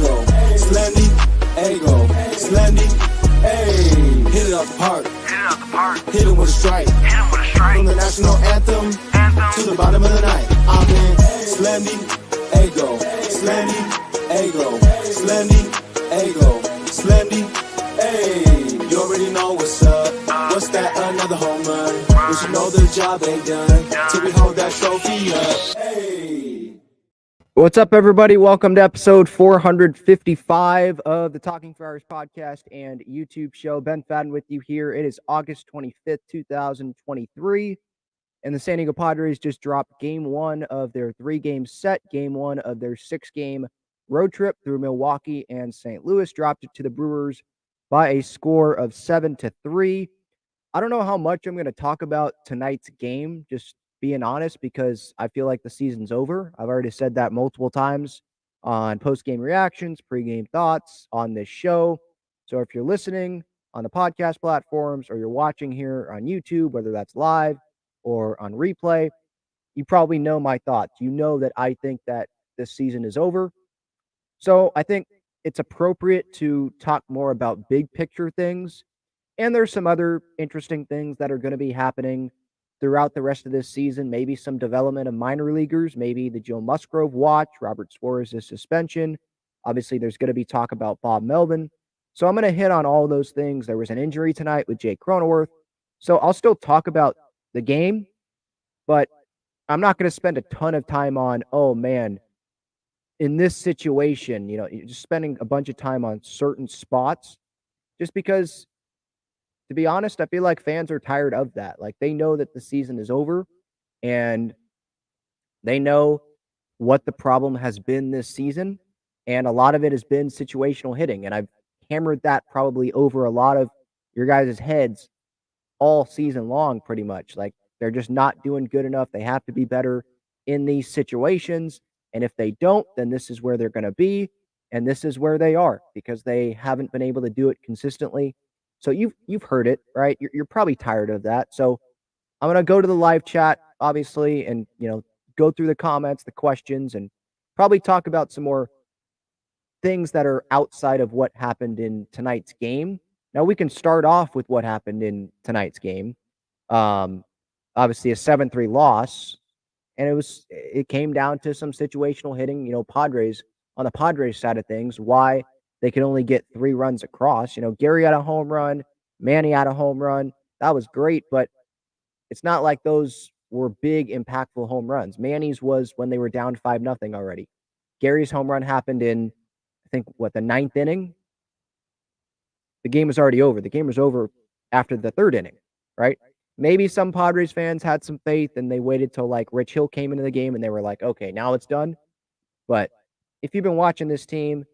Ego, Slendy, Ego, Slendy, ayy. Hit it up the park. Hit it with a strike. From the national anthem to the bottom of the night. I'm in Slendy, Ego, Slendy, Ego, Slendy, Ego, Slendy, ayy. You already know what's up. What's that? Another home run. But you know the job ain't done till we hold that trophy up. Hey. What's up, everybody? Welcome to episode 455 of the Talking Friars podcast and YouTube show. Ben Fadden with you here. It is August 25th, 2023, and the San Diego Padres just dropped game one of their three-game set, game one of their six-game road trip through Milwaukee and St. Louis, dropped it to the Brewers by a score of 7-3. I don't know how much I'm going to talk about tonight's game, just being honest, because I feel like the season's over. I've already said that multiple times on post-game reactions, pre-game thoughts on this show. So if you're listening on the podcast platforms or you're watching here on YouTube, whether that's live or on replay, you probably know my thoughts. You know that I think that this season is over. So I think it's appropriate to talk more about big picture things. And there's some other interesting things that are going to be happening throughout the rest of this season. Maybe some development of minor leaguers, maybe the Joe Musgrove watch, Robert Suarez's suspension. Obviously, there's going to be talk about Bob Melvin. So I'm going to hit on all those things. There was an injury tonight with Jake Cronenworth. So I'll still talk about the game, but I'm not going to spend a ton of time on, oh man, in this situation, you're just spending a bunch of time on certain spots just because, to be honest, I feel like fans are tired of that. Like, they know that the season is over and they know what the problem has been this season. And a lot of it has been situational hitting. And I've hammered that probably over a lot of your guys' heads all season long, pretty much. Like, they're just not doing good enough. They have to be better in these situations. And if they don't, then this is where they're going to be. And this is where they are because they haven't been able to do it consistently. So you've heard it, right? You're probably tired of that. So I'm going to go to the live chat, obviously, and, go through the comments, the questions, and probably talk about some more things that are outside of what happened in tonight's game. Now, we can start off with what happened in tonight's game. Obviously, a 7-3 loss, and it came down to some situational hitting, Padres, on the Padres side of things, why they could only get 3 runs across. Gary had a home run, Manny had a home run. That was great, but it's not like those were big, impactful home runs. Manny's was when they were down 5-0 already. Gary's home run happened in, I think, the 9th inning? The game was already over. The game was over after the 3rd inning, right? Maybe some Padres fans had some faith and they waited till like Rich Hill came into the game and they were like, okay, now it's done. But if you've been watching this team,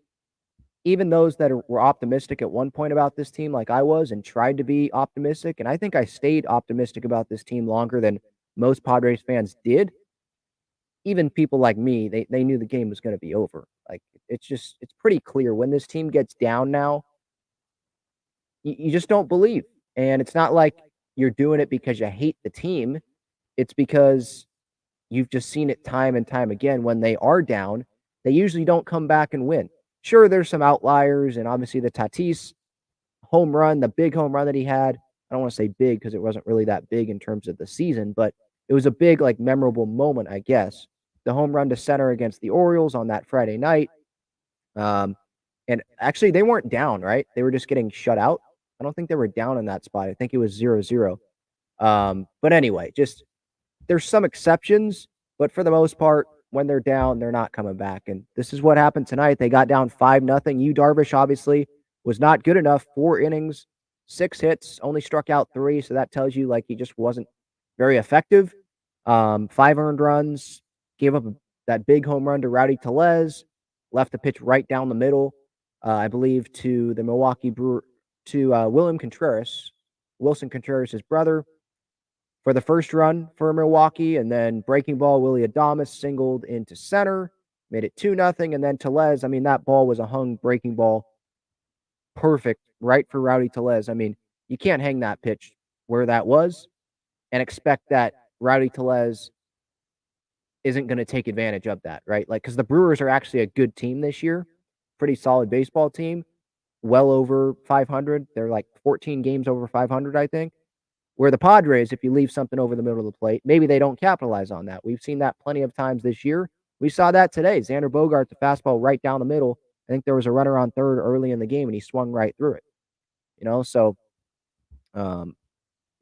even those that were optimistic at one point about this team, like I was, and tried to be optimistic, and I think I stayed optimistic about this team longer than most Padres fans did. Even people like me, they knew the game was going to be over. Like, it's pretty clear when this team gets down now, you just don't believe. And it's not like you're doing it because you hate the team. It's because you've just seen it time and time again. When they are down, they usually don't come back and win. Sure, there's some outliers, and obviously the Tatis home run, the big home run that he had, I don't want to say big because it wasn't really that big in terms of the season, but it was a big, memorable moment, I guess. The home run to center against the Orioles on that Friday night. And actually, they weren't down, right? They were just getting shut out. I don't think they were down in that spot. I think it was 0-0. But anyway, there's some exceptions, but for the most part, when they're down, they're not coming back. And this is what happened tonight. They got down 5-0. Yu Darvish obviously was not good enough. 4 innings, 6 hits, only struck out 3. So that tells you he just wasn't very effective. 5 earned runs, gave up that big home run to Rowdy Tellez, left the pitch right down the middle, I believe, to the Milwaukee Brewer, to Wilson Contreras, his brother, for the first run for Milwaukee, and then breaking ball, Willy Adames singled into center, made it 2-0, and then Tellez, that ball was a hung breaking ball. Perfect, right for Rowdy Tellez. You can't hang that pitch where that was and expect that Rowdy Tellez isn't going to take advantage of that, right? Because the Brewers are actually a good team this year, pretty solid baseball team, well over 500. They're like 14 games over 500, I think. Where the Padres, if you leave something over the middle of the plate, maybe they don't capitalize on that. We've seen that plenty of times this year. We saw that today. Xander Bogaerts, the fastball right down the middle. I think there was a runner on third early in the game, and he swung right through it. So, when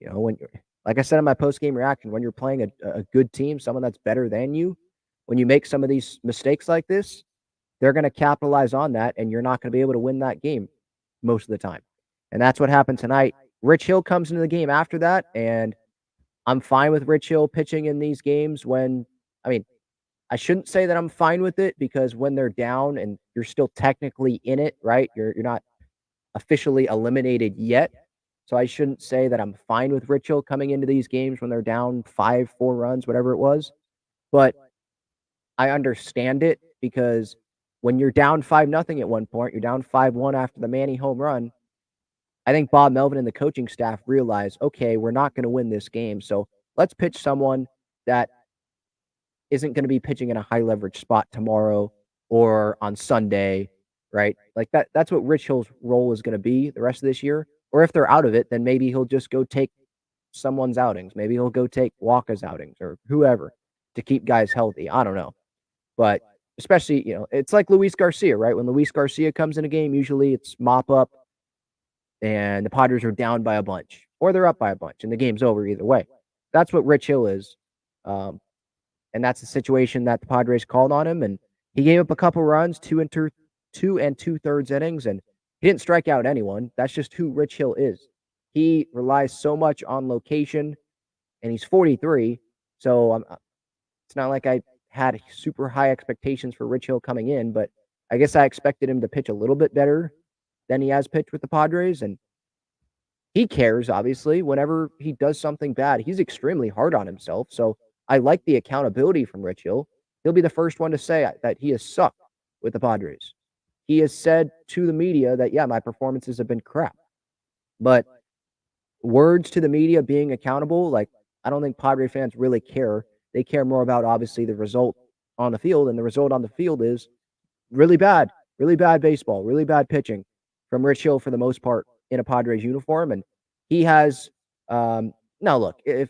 you're, like I said in my post-game reaction, when you're playing a good team, someone that's better than you, when you make some of these mistakes like this, they're going to capitalize on that, and you're not going to be able to win that game most of the time. And that's what happened tonight. Rich Hill comes into the game after that, and I'm fine with Rich Hill pitching in these games I shouldn't say that I'm fine with it, because when they're down and you're still technically in it, right? You're not officially eliminated yet. So I shouldn't say that I'm fine with Rich Hill coming into these games when they're down 4 runs, whatever it was. But I understand it, because when you're down 5-0 at one point, you're down 5-1 after the Manny home run. I think Bob Melvin and the coaching staff realize, okay, we're not going to win this game, so let's pitch someone that isn't going to be pitching in a high leverage spot tomorrow or on Sunday, right? Like that's what Rich Hill's role is going to be the rest of this year. Or if they're out of it, then maybe he'll just go take someone's outings. Maybe he'll go take Walker's outings or whoever to keep guys healthy. I don't know. But especially, it's like Luis Garcia, right? When Luis Garcia comes in a game, usually it's mop up and the Padres are down by a bunch or they're up by a bunch and the game's over either way. That's what Rich Hill is. And that's the situation that the Padres called on him. And he gave up a couple runs, 2 2/3 innings, and he didn't strike out anyone. That's just who Rich Hill is. He relies so much on location, and he's 43. So it's not like I had super high expectations for Rich Hill coming in, but I guess I expected him to pitch a little bit better than he has pitched with the Padres. And he cares, obviously. Whenever he does something bad, he's extremely hard on himself. So I like the accountability from Rich Hill. He'll be the first one to say that he has sucked with the Padres. He has said to the media that, yeah, my performances have been crap. But words to the media being accountable, I don't think Padre fans really care. They care more about, obviously, the result on the field. And the result on the field is really bad baseball, really bad pitching from Rich Hill for the most part in a Padres uniform. And he has now look, if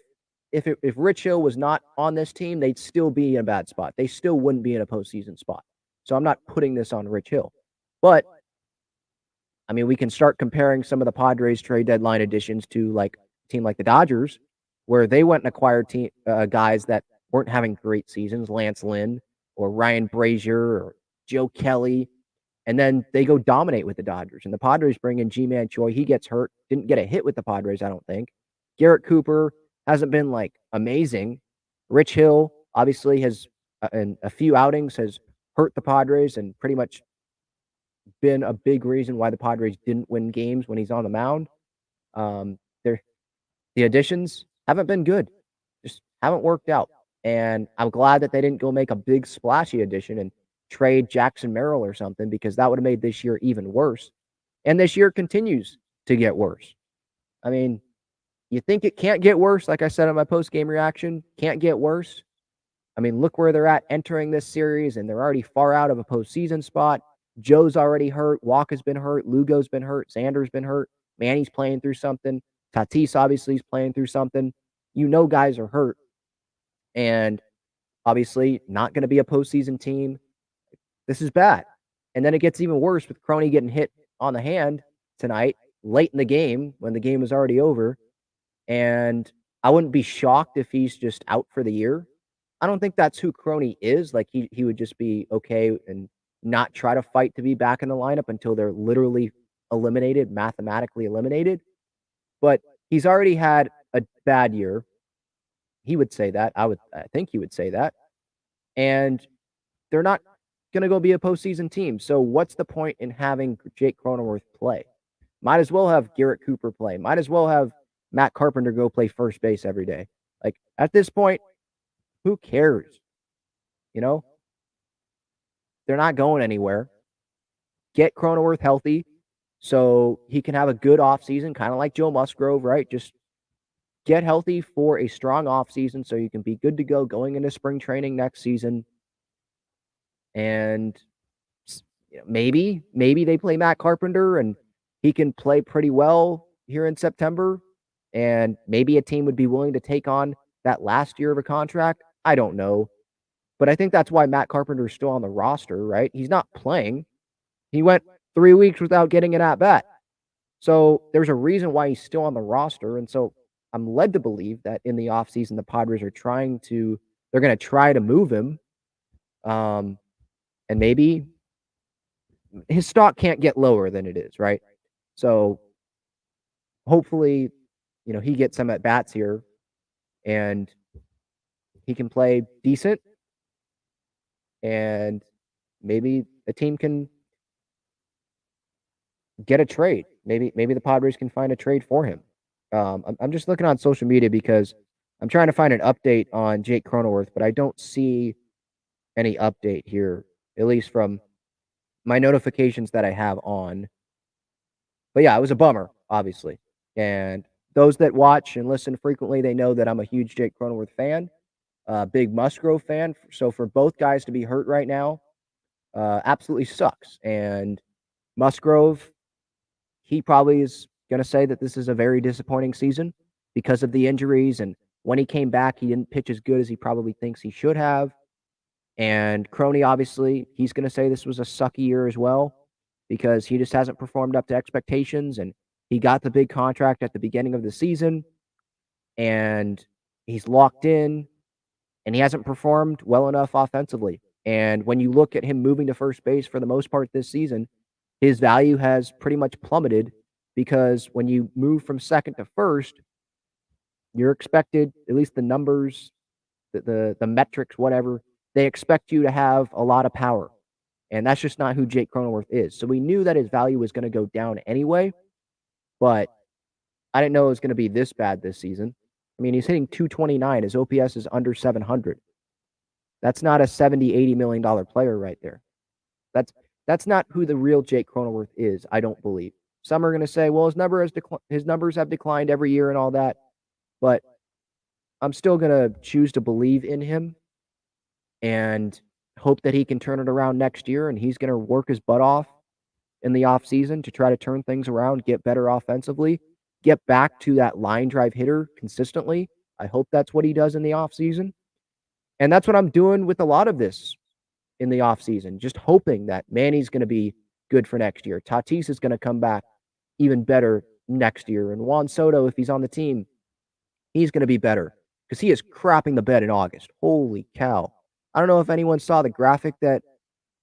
Rich Hill was not on this team, they'd still be in a bad spot. They still wouldn't be in a postseason spot. So I'm not putting this on Rich Hill. But we can start comparing some of the Padres trade deadline additions to a team like the Dodgers, where they went and acquired guys that weren't having great seasons, Lance Lynn or Ryan Brazier or Joe Kelly, and then they go dominate with the Dodgers. And the Padres bring in G-Man Choi. He gets hurt, didn't get a hit with the Padres, I don't think. Garrett Cooper hasn't been amazing. Rich Hill obviously has, in a few outings, has hurt the Padres and pretty much been a big reason why the Padres didn't win games when he's on the mound. The additions haven't been good, just haven't worked out. And I'm glad that they didn't go make a big splashy addition and trade Jackson Merrill or something, because that would have made this year even worse. And this year continues to get worse. You think it can't get worse? Like I said in my post-game reaction, can't get worse. Look where they're at entering this series, and they're already far out of a postseason spot. Joe's already hurt. Walker's been hurt. Lugo's been hurt. Xander's been hurt. Manny's playing through something. Tatis obviously is playing through something. Guys are hurt. And obviously not going to be a postseason team. This is bad. And then it gets even worse with Crony getting hit on the hand tonight, late in the game, when the game was already over. And I wouldn't be shocked if he's just out for the year. I don't think that's who Crony is. He would just be okay and not try to fight to be back in the lineup until they're literally eliminated, mathematically eliminated. But he's already had a bad year. He would say that. I think he would say that. And they're not going to go be a postseason team. So what's the point in having Jake Cronenworth play? Might as well have Garrett Cooper play. Might as well have Matt Carpenter go play first base every day. At this point, who cares? They're not going anywhere. Get Cronenworth healthy so he can have a good offseason, kind of like Joe Musgrove, right? Just get healthy for a strong offseason so you can be good to go going into spring training next season. And, maybe they play Matt Carpenter and he can play pretty well here in September, and maybe a team would be willing to take on that last year of a contract. I don't know. But I think that's why Matt Carpenter is still on the roster, right? He's not playing. He went 3 weeks without getting an at-bat. So there's a reason why he's still on the roster. And so I'm led to believe that in the offseason, the Padres are they're going to try to move him. And maybe his stock can't get lower than it is, right? So hopefully, he gets some at-bats here and he can play decent, and maybe a team can get a trade. Maybe the Padres can find a trade for him. I'm just looking on social media because I'm trying to find an update on Jake Cronenworth, but I don't see any update here, at least from my notifications that I have on. But yeah, it was a bummer, obviously. And those that watch and listen frequently, they know that I'm a huge Jake Cronenworth fan, big Musgrove fan. So for both guys to be hurt right now, absolutely sucks. And Musgrove, he probably is going to say that this is a very disappointing season because of the injuries. And when he came back, he didn't pitch as good as he probably thinks he should have. And Crony, obviously, he's going to say this was a sucky year as well because he just hasn't performed up to expectations. And he got the big contract at the beginning of the season, and he's locked in, and he hasn't performed well enough offensively. And when you look at him moving to first base for the most part this season, his value has pretty much plummeted because when you move from second to first, you're expected, at least the numbers, the metrics, whatever, they expect you to have a lot of power. And that's just not who Jake Cronenworth is. So we knew that his value was going to go down anyway, but I didn't know it was going to be this bad this season. I mean, he's hitting 229. His OPS is under 700. That's not a $70, $80 million player right there. That's not who the real Jake Cronenworth is, I don't believe. Some are going to say, well, his numbers have declined every year and all that, but I'm still going to choose to believe in him and hope that he can turn it around next year, and he's going to work his butt off in the offseason to try to turn things around, get better offensively, get back to that line drive hitter consistently. I hope that's what he does in the offseason. And that's what I'm doing with a lot of this in the offseason, just hoping that Manny's going to be good for next year. Tatis is going to come back even better next year. And Juan Soto, if he's on the team, he's going to be better because he is crapping the bed in August. Holy cow. I don't know if anyone saw the graphic that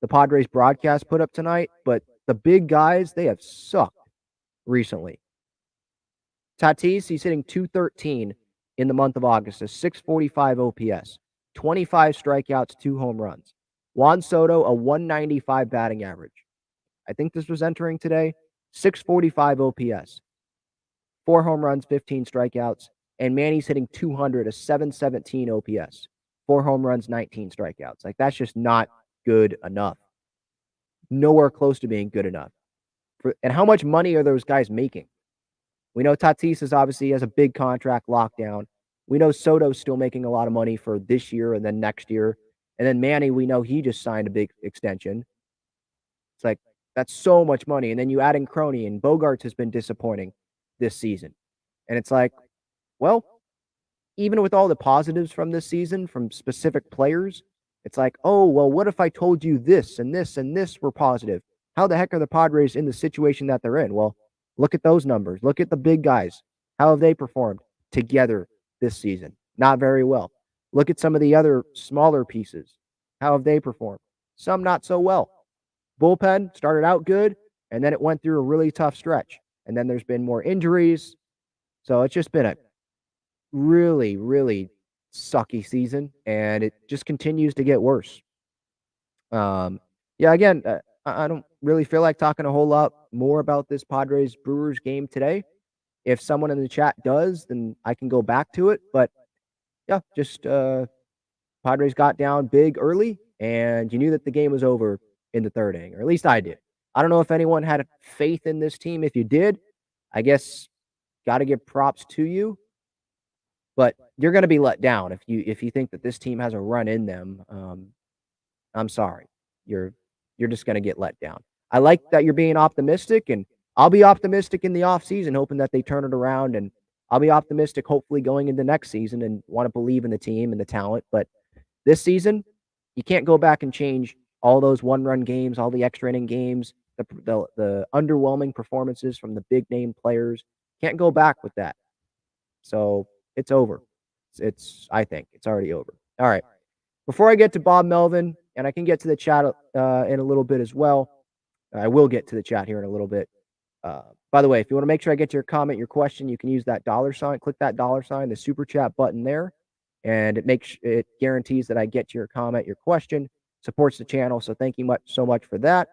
the Padres broadcast put up tonight, but the big guys, they have sucked recently. Tatis, he's hitting 213 in the month of August, a 645 OPS, 25 strikeouts, 2 home runs. Juan Soto, a 195 batting average. I think this was entering today, 645 OPS, 4 home runs, 15 strikeouts. And Manny's hitting 200, a 717 OPS, 4 home runs, 19 strikeouts. Like, that's just not good enough. Nowhere close to being good enough. And how much money are those guys making? We know Tatis is obviously has a big contract locked down. We know Soto's still making a lot of money for this year and then next year. And then Manny, we know he just signed a big extension. It's like, that's so much money. And then you add in Crony, and Bogarts has been disappointing this season. And it's like, well, even with all the positives from this season, from specific players, it's like, oh, well, what if I told you this and this and this were positive? How the heck are the Padres in the situation that they're in? Well, look at those numbers. Look at the big guys. How have they performed together this season? Not very well. Look at some of the other smaller pieces. How have they performed? Some not so well. Bullpen started out good, and then it went through a really tough stretch. And then there's been more injuries. So it's just been a really, really sucky season, and it just continues to get worse. Again, I don't really feel like talking a whole lot more about this Padres Brewers game today. If someone in the chat does, then I can go back to it. But yeah, just Padres got down big early, and you knew that the game was over in the third inning, or at least I did. I don't know if anyone had faith in this team. If you did, I guess got to give props to you. But you're going to be let down if you think that this team has a run in them. I'm sorry, you're you're just going to get let down. I like that you're being optimistic, and I'll be optimistic in the offseason, hoping that they turn it around, and I'll be optimistic, hopefully, going into next season and want to believe in the team and the talent. But this season, you can't go back and change all those one-run games, all the extra inning games, the underwhelming performances from the big-name players. Can't go back with that. So it's over. I think it's already over. All right. Before I get to Bob Melvin, and I can get to the chat in a little bit as well. I will get to the chat here in a little bit. By the way, if you want to make sure I get to your comment, your question, you can use that $sign. Click that $sign, the super chat button there, and it guarantees that I get to your comment, your question, supports the channel. So thank you so much for that.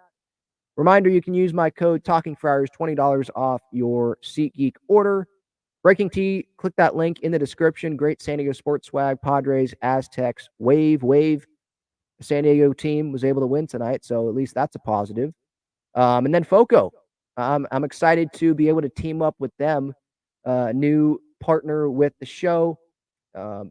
Reminder, you can use my code TalkingFriars, $20 off your SeatGeek order. Breaking Tea, click that link in the description. Great San Diego sports swag, Padres, Aztecs, wave. The San Diego team was able to win tonight, so at least that's a positive. And then Foco. I'm excited to be able to team up with them, new partner with the show.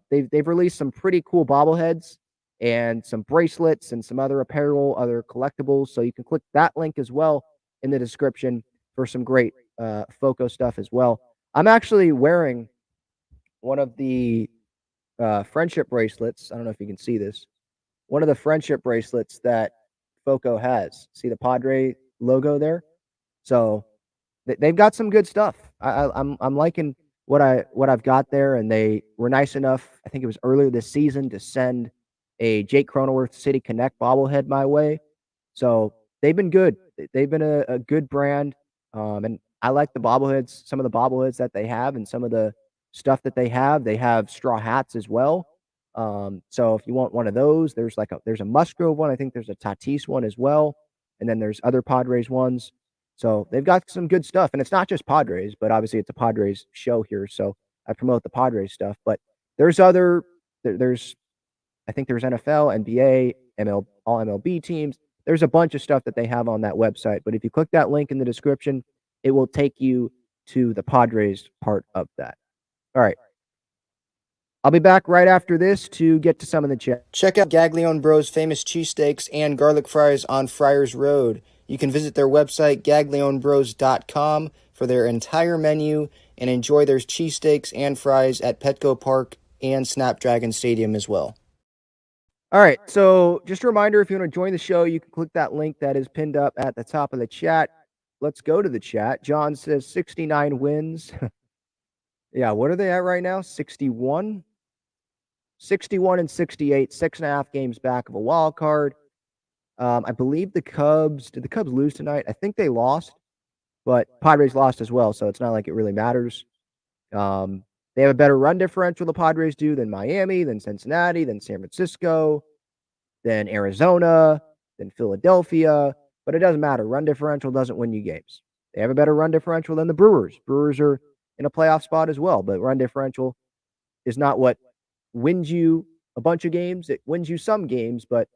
They've released some pretty cool bobbleheads and some bracelets and some other apparel, other collectibles. So you can click that link as well in the description for some great Foco stuff as well. I'm actually wearing one of the friendship bracelets. I don't know if you can see this. One of the friendship bracelets that Foco has. See the Padre logo there? So they've got some good stuff. I'm liking what I've got there, and they were nice enough, I think it was earlier this season, to send a Jake Cronenworth City Connect bobblehead my way. So they've been good. They've been a good brand, and I like the bobbleheads, some of the bobbleheads that they have, and some of the stuff that they have. They have straw hats as well. So if you want one of those, there's a Musgrove one. I think there's a Tatis one as well, and then there's other Padres ones. So they've got some good stuff, and it's not just Padres, but obviously it's a Padres show here, so I promote the Padres stuff. But there's I think there's NFL, NBA, all MLB teams. There's a bunch of stuff that they have on that website. But if you click that link in the description, it will take you to the Padres part of that. All right. I'll be back right after this to get to some of the chat. Check out Gaglione Bros' famous cheesesteaks and garlic fries on Friars Road. You can visit their website, gaglionebros.com, for their entire menu and enjoy their cheesesteaks and fries at Petco Park and Snapdragon Stadium as well. All right, so just a reminder, if you want to join the show, you can click that link that is pinned up at the top of the chat. Let's go to the chat. John says 69 wins. Yeah, what are they at right now? 61? 61 and 68, 6.5 games back of a wild card. I believe did the Cubs lose tonight? I think they lost, but Padres lost as well, so it's not like it really matters. They have a better run differential, the Padres do, than Miami, than Cincinnati, than San Francisco, than Arizona, than Philadelphia, but it doesn't matter. Run differential doesn't win you games. They have a better run differential than the Brewers. Brewers are in a playoff spot as well, but run differential is not what wins you a bunch of games. It wins you some games, but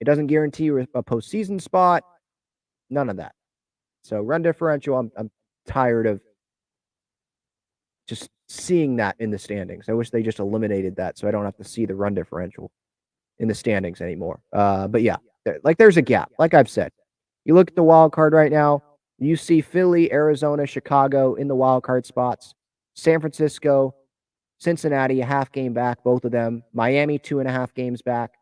it doesn't guarantee you a postseason spot. None of that. So run differential, I'm tired of just seeing that in the standings. I wish they just eliminated that so I don't have to see the run differential in the standings anymore. But yeah, there's a gap. Like I've said, you look at the wild card right now, you see Philly, Arizona, Chicago in the wild card spots, San Francisco, Cincinnati, a half game back, both of them, Miami, 2.5 games back.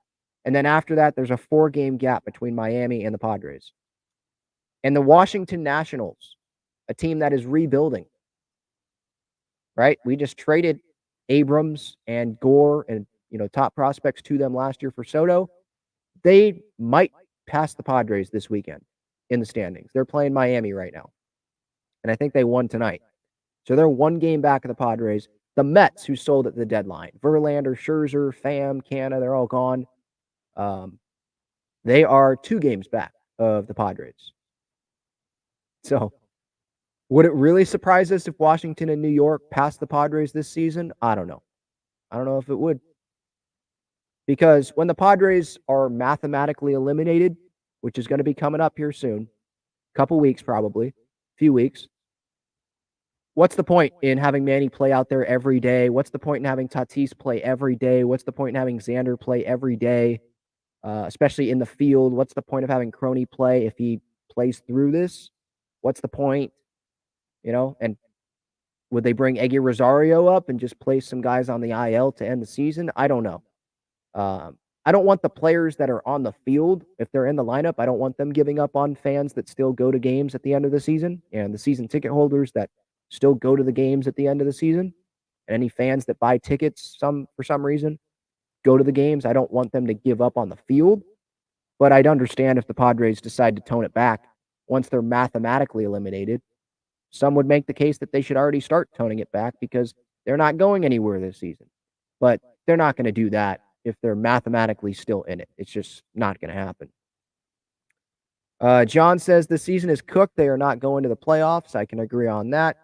And then after that, there's a 4-game gap between Miami and the Padres. And the Washington Nationals, a team that is rebuilding, right? We just traded Abrams and Gore and, top prospects to them last year for Soto. They might pass the Padres this weekend in the standings. They're playing Miami right now. And I think they won tonight. So they're 1 game back of the Padres. The Mets, who sold at the deadline, Verlander, Scherzer, Pham, Canna, they're all gone. They are 2 games back of the Padres. So would it really surprise us if Washington and New York passed the Padres this season? I don't know. I don't know if it would. Because when the Padres are mathematically eliminated, which is going to be coming up here soon, a couple weeks probably, few weeks, what's the point in having Manny play out there every day? What's the point in having Tatis play every day? What's the point in having Xander play every day? especially in the field. What's the point of having Crony play if he plays through this? What's the point? And would they bring Eggy Rosario up and just place some guys on the IL to end the season? I don't know. I don't want the players that are on the field, if they're in the lineup, I don't want them giving up on fans that still go to games at the end of the season, and the season ticket holders that still go to the games at the end of the season, and any fans that buy tickets for some reason go to the games. I don't want them to give up on the field, but I'd understand if the Padres decide to tone it back once they're mathematically eliminated. Some would make the case that they should already start toning it back because they're not going anywhere this season. But they're not going to do that if they're mathematically still in it. It's just not going to happen. John says the season is cooked. They are not going to the playoffs. I can agree on that.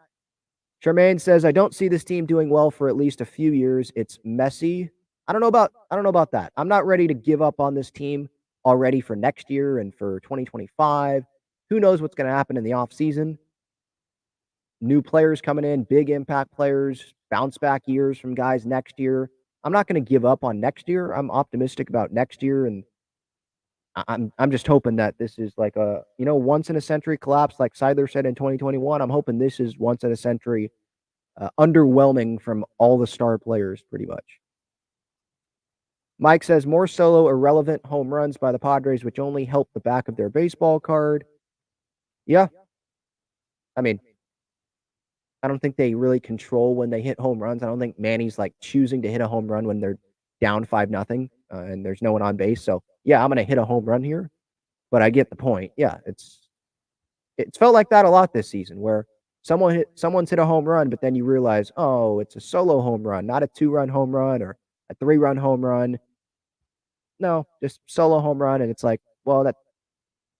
Charmaine says I don't see this team doing well for at least a few years. It's messy. I don't know about that. I'm not ready to give up on this team already for next year and for 2025. Who knows what's going to happen in the offseason? New players coming in, big impact players, bounce back years from guys next year. I'm not going to give up on next year. I'm optimistic about next year, and I'm just hoping that this is like a once in a century collapse, like Seidler said in 2021. I'm hoping this is once in a century underwhelming from all the star players, pretty much. Mike says more solo irrelevant home runs by the Padres, which only help the back of their baseball card. Yeah, I mean, I don't think they really control when they hit home runs. I don't think Manny's like choosing to hit a home run when they're down 5-0 and there's no one on base. So yeah, I'm going to hit a home run here, but I get the point. Yeah, it's felt like that a lot this season where someone's hit a home run, but then you realize, oh, it's a solo home run, not a 2-run home run or a 3-run home run. No, just solo home run. And it's like, well, that's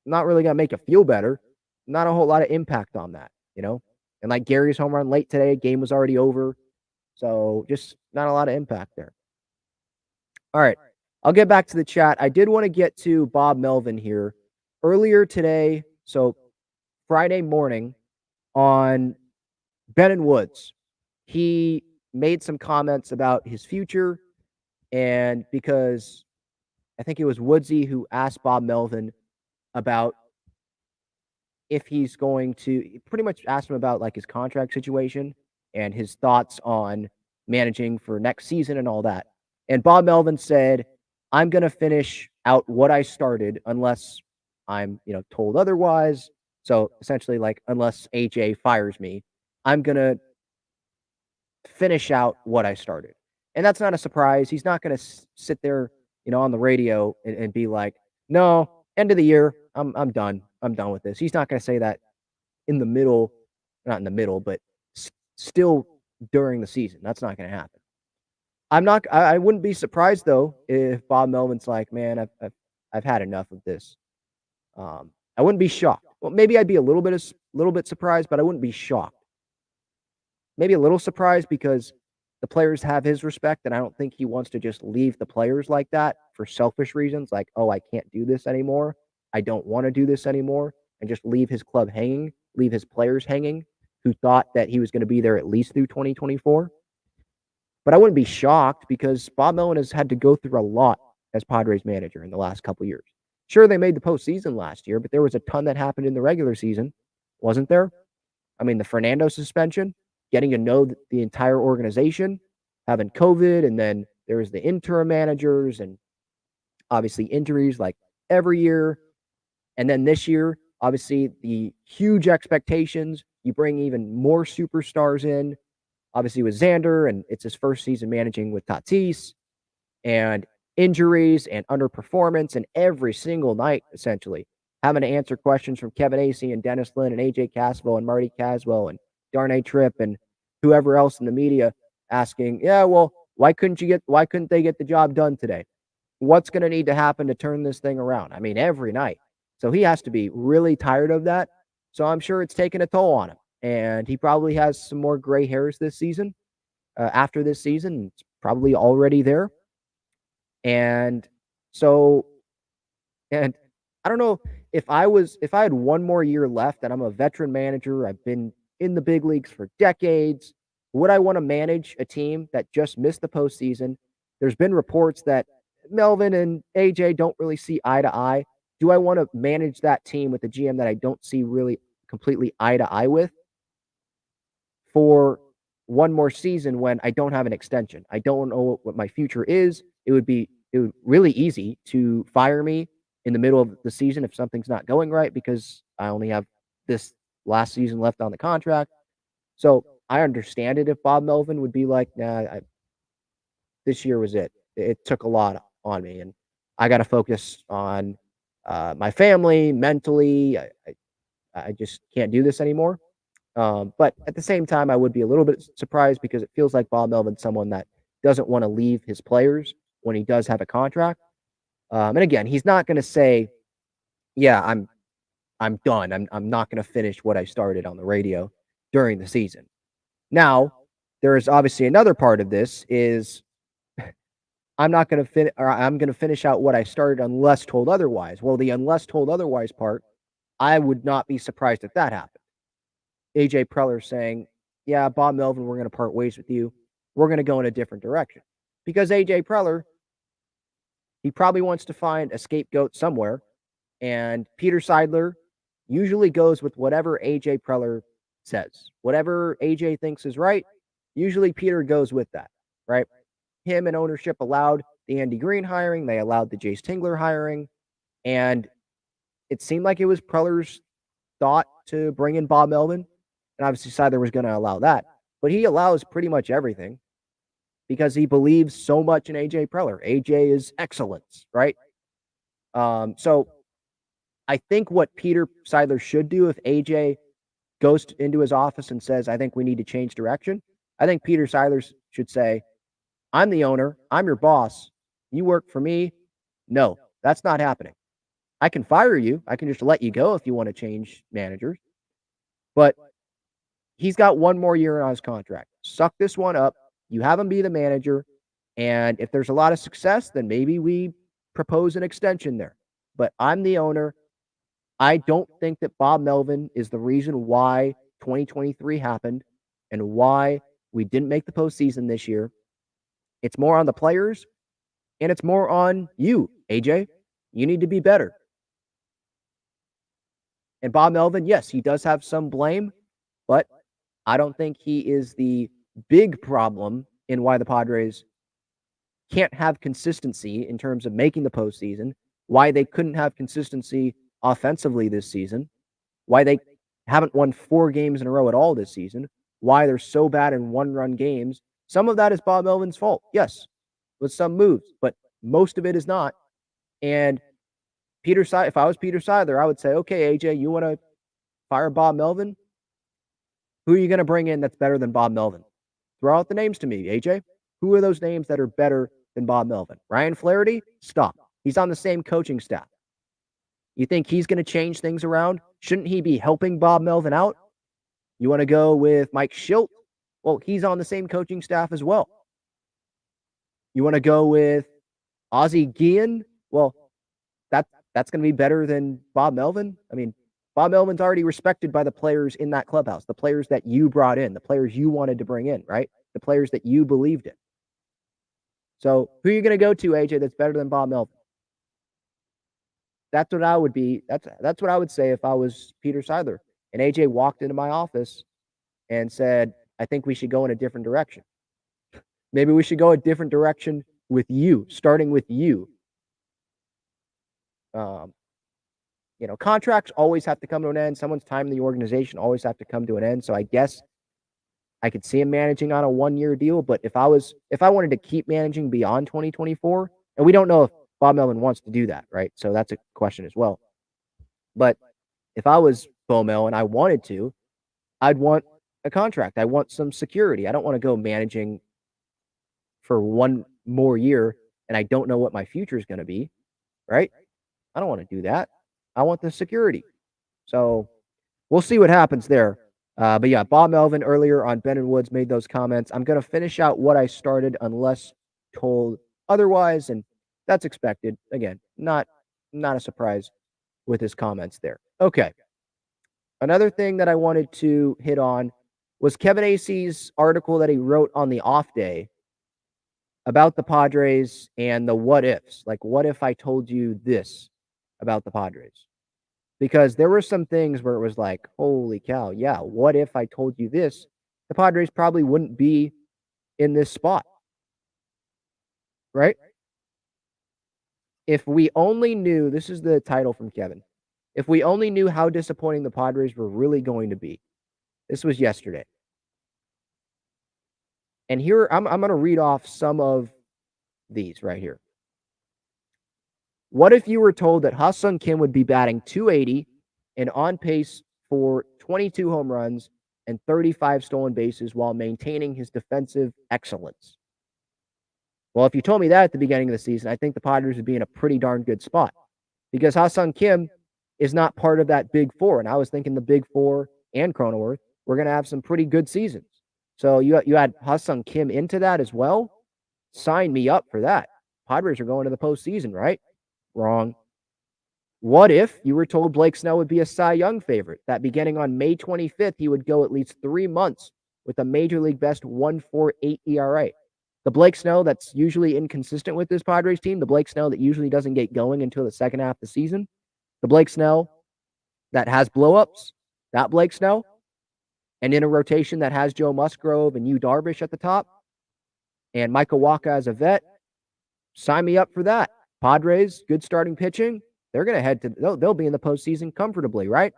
not really going to make you feel better. Not a whole lot of impact on that, And like Gary's home run late today, game was already over. So just not a lot of impact there. All right. I'll get back to the chat. I did want to get to Bob Melvin here. Earlier today, so Friday morning on Ben and Woods, he made some comments about his future. And because I think it was Woodsy who asked Bob Melvin about if he's going to pretty much ask him about like his contract situation and his thoughts on managing for next season and all that. And Bob Melvin said, I'm going to finish out what I started unless I'm, told otherwise. So essentially like, unless AJ fires me, I'm going to finish out what I started. And that's not a surprise. He's not going to sit there, on the radio and be like, no, end of the year, I'm done. I'm done with this. He's not going to say that in the middle, not in the middle, but still during the season. That's not going to happen. I wouldn't be surprised though if Bob Melvin's like, man, I've had enough of this. I wouldn't be shocked. Well, maybe I'd be a little bit surprised, but I wouldn't be shocked. Maybe a little surprised because the players have his respect, and I don't think he wants to just leave the players like that for selfish reasons, like, oh, I can't do this anymore. I don't want to do this anymore, and just leave his club hanging, leave his players hanging, who thought that he was going to be there at least through 2024. But I wouldn't be shocked because Bob Melvin has had to go through a lot as Padres manager in the last couple of years. Sure, they made the postseason last year, but there was a ton that happened in the regular season, wasn't there? I mean, the Fernando suspension, getting to know the entire organization, having COVID, and then there was the interim managers and obviously injuries like every year. And then this year, obviously the huge expectations. You bring even more superstars in, obviously with Xander, and it's his first season managing with Tatis, and injuries and underperformance, and every single night, essentially, having to answer questions from Kevin Acee and Dennis Lin and AJ Caswell and Marty Caswell and Darnay Tripp and whoever else in the media asking, yeah, well, why couldn't they get the job done today? What's going to need to happen to turn this thing around? I mean, every night. So he has to be really tired of that. So I'm sure it's taken a toll on him. And he probably has some more gray hairs this season. After this season, it's probably already there. And so, and I don't know if I had one more year left and I'm a veteran manager, I've been in the big leagues for decades, would I want to manage a team that just missed the postseason? There's been reports that Melvin and AJ don't really see eye to eye. Do I want to manage that team with a GM that I don't see really completely eye to eye with for one more season when I don't have an extension? I don't know what my future is. It would really easy to fire me in the middle of the season if something's not going right because I only have this last season left on the contract. So I understand it if Bob Melvin would be like, nah, this year was it. It took a lot on me, and I got to focus on my family mentally. I just can't do this anymore. But at the same time, I would be a little bit surprised because it feels like Bob Melvin's someone that doesn't want to leave his players when he does have a contract. And again, he's not going to say, "Yeah, I'm done. I'm not going to finish what I started on the radio during the season." Now, there is obviously another part of this is I'm not going to finish, or I'm going to finish out what I started unless told otherwise. Well, the unless told otherwise part, I would not be surprised if that happened. AJ Preller saying, yeah, Bob Melvin, we're going to part ways with you. We're going to go in a different direction. Because AJ Preller, he probably wants to find a scapegoat somewhere. And Peter Seidler usually goes with whatever AJ Preller says. Whatever AJ thinks is right, usually Peter goes with that, right? Him and ownership allowed the Andy Green hiring. They allowed the Jace Tingler hiring. And it seemed like it was Preller's thought to bring in Bob Melvin. And obviously Seidler was going to allow that. But he allows pretty much everything because he believes so much in AJ Preller. AJ is excellence, right? So I think what Peter Seidler should do if AJ goes into his office and says, I think we need to change direction, I think Peter Seidler should say, I'm the owner. I'm your boss. You work for me. No, that's not happening. I can fire you. I can just let you go if you want to change managers. But he's got one more year on his contract. Suck this one up. You have him be the manager. And if there's a lot of success, then maybe we propose an extension there. But I'm the owner. I don't think that Bob Melvin is the reason why 2023 happened and why we didn't make the postseason this year. It's more on the players, and it's more on you, AJ. You need to be better. And Bob Melvin, yes, he does have some blame, but I don't think he is the big problem in why the Padres can't have consistency in terms of making the postseason, why they couldn't have consistency offensively this season, why they haven't won 4 games in a row at all this season, why they're so bad in one-run games. Some of that is Bob Melvin's fault, yes, with some moves, but most of it is not. And if I was Peter Seidler, I would say, okay, AJ, you want to fire Bob Melvin? Who are you going to bring in that's better than Bob Melvin? Throw out the names to me, AJ. Who are those names that are better than Bob Melvin? Ryan Flaherty? Stop. He's on the same coaching staff. You think he's going to change things around? Shouldn't he be helping Bob Melvin out? You want to go with Mike Schilt? Well, he's on the same coaching staff as well. You want to go with Ozzie Guillen? Well, that's going to be better than Bob Melvin. I mean, Bob Melvin's already respected by the players in that clubhouse, the players that you brought in, the players you wanted to bring in, right? The players that you believed in. So who are you going to go to, AJ, that's better than Bob Melvin? That's what I would be. That's what I would say if I was Peter Seidler. And AJ walked into my office and said, I think we should go in a different direction. Maybe we should go a different direction with you, starting with you. Contracts always have to come to an end. Someone's time in the organization always have to come to an end. So I guess I could see him managing on a 1-year deal. But if I wanted to keep managing beyond 2024, and we don't know if Bob Melvin wants to do that, right? So that's a question as well. But if I was Bo Mel and I wanted to, I'd want a contract. I want some security. I don't want to go managing for 1 more year and I don't know what my future is going to be, right? I don't want to do that. I want the security. So we'll see what happens there. But yeah, Bob Melvin earlier on Ben and Woods made those comments. I'm going to finish out what I started unless told otherwise, and that's expected. Again, not a surprise with his comments there. Okay. Another thing that I wanted to hit on was Kevin Acey's article that he wrote on the off day about the Padres and the what ifs. Like, what if I told you this about the Padres? Because there were some things where it was like, holy cow, yeah, what if I told you this? The Padres probably wouldn't be in this spot, right? If we only knew, this is the title from Kevin, if we only knew how disappointing the Padres were really going to be. This was yesterday. And here, I'm going to read off some of these right here. What if you were told that Ha-Seong Kim would be batting .280 and on pace for 22 home runs and 35 stolen bases while maintaining his defensive excellence? Well, if you told me that at the beginning of the season, I think the Padres would be in a pretty darn good spot because Ha-Seong Kim is not part of that big four. And I was thinking the big four and Cronenworth were going to have some pretty good seasons. So you had Ha-Seong Kim into that as well. Sign me up for that. Padres are going to the postseason, right? Wrong. What if you were told Blake Snell would be a Cy Young favorite, that beginning on May 25th, he would go at least 3 months with a Major League Best 1.48 ERA? The Blake Snell that's usually inconsistent with this Padres team, the Blake Snell that usually doesn't get going until the second half of the season, the Blake Snell that has blowups, that Blake Snell, and in a rotation that has Joe Musgrove and Yu Darvish at the top, and Michael Wacha as a vet, sign me up for that. Padres, good starting pitching. They're going to head to, they'll be in the postseason comfortably, right?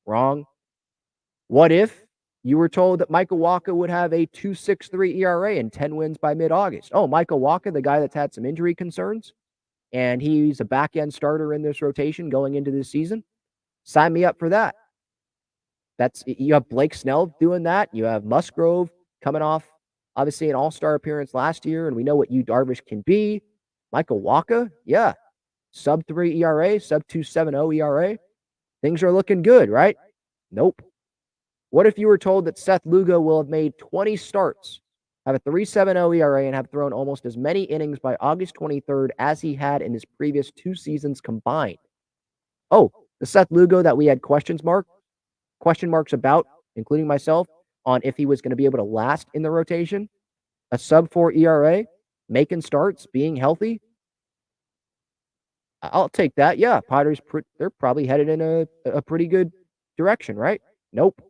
Wrong. What if you were told that Michael Wacha would have a 2.63 ERA and 10 wins by mid-August? Oh, Michael Wacha, the guy that's had some injury concerns, and he's a back-end starter in this rotation going into this season. Sign me up for that. You have Blake Snell doing that. You have Musgrove coming off, obviously, an all-star appearance last year, and we know what Yu Darvish can be. Michael Wacha, yeah. Sub-3 ERA, sub-2.70 ERA. Things are looking good, right? Nope. What if you were told that Seth Lugo will have made 20 starts, have a 3.70 ERA, and have thrown almost as many innings by August 23rd as he had in his previous 2 seasons combined? Oh, the Seth Lugo that we had question marks about, including myself, on if he was going to be able to last in the rotation. A sub-4 ERA, making starts, being healthy. I'll take that. Yeah, Padres, they're probably headed in a pretty good direction, right? Nope.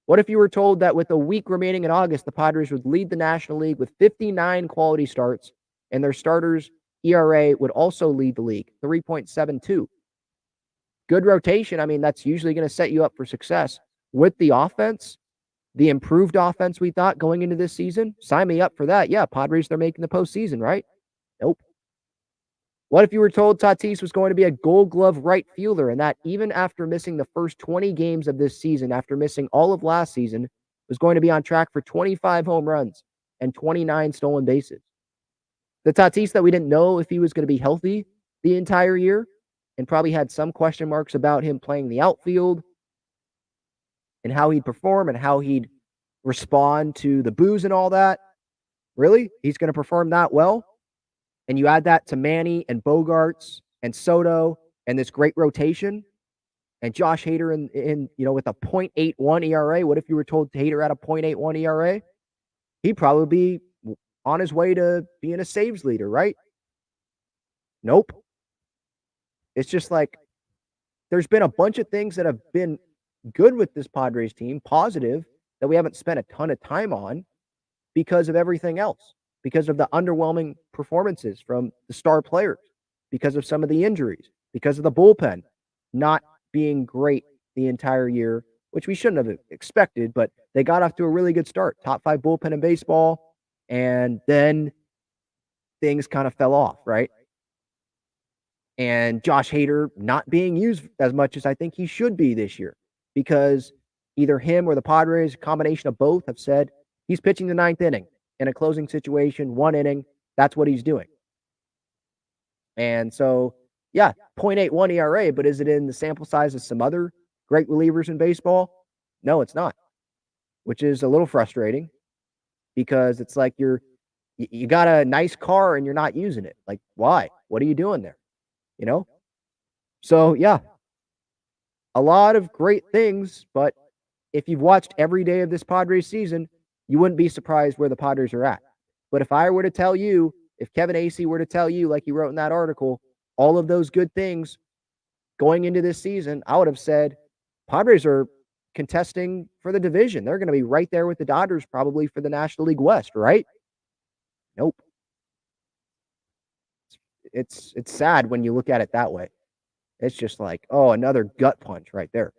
What if you were told that with a week remaining in August, the Padres would lead the National League with 59 quality starts, and their starters' ERA would also lead the league, 3.72? Good rotation. I mean, that's usually going to set you up for success. With the offense, the improved offense we thought going into this season, sign me up for that. Yeah, Padres, they're making the postseason, right? Nope. What if you were told Tatis was going to be a Gold Glove right fielder and that even after missing the first 20 games of this season, after missing all of last season, was going to be on track for 25 home runs and 29 stolen bases? The Tatis that we didn't know if he was going to be healthy the entire year and probably had some question marks about him playing the outfield and how he'd perform and how he'd respond to the boos and all that. Really? He's going to perform that well? And you add that to Manny and Bogarts and Soto and this great rotation and Josh Hader in with a 0.81 ERA. What if you were told Hader had a 0.81 ERA? He'd probably be on his way to being a saves leader, right? Nope. It's just like there's been a bunch of things that have been good with this Padres team, positive, that we haven't spent a ton of time on because of everything else, because of the underwhelming performances from the star players, because of some of the injuries, because of the bullpen not being great the entire year, which we shouldn't have expected, but they got off to a really good start. Top 5 bullpen in baseball, and then things kind of fell off, right? And Josh Hader not being used as much as I think he should be this year because either him or the Padres, a combination of both, have said he's pitching the 9th inning in a closing situation, 1 inning. That's what he's doing. And so, yeah, 0.81 ERA, but is it in the sample size of some other great relievers in baseball? No, it's not, which is a little frustrating because it's like you got a nice car and you're not using it. Like, why? What are you doing there? So, yeah, a lot of great things, but if you've watched every day of this Padres season, you wouldn't be surprised where the Padres are at. But if I were to tell you, if Kevin Acee were to tell you, like he wrote in that article, all of those good things going into this season, I would have said Padres are contesting for the division. They're going to be right there with the Dodgers probably for the National League West, right? Nope. It's sad when you look at it that way. It's just like, oh, another gut punch right there.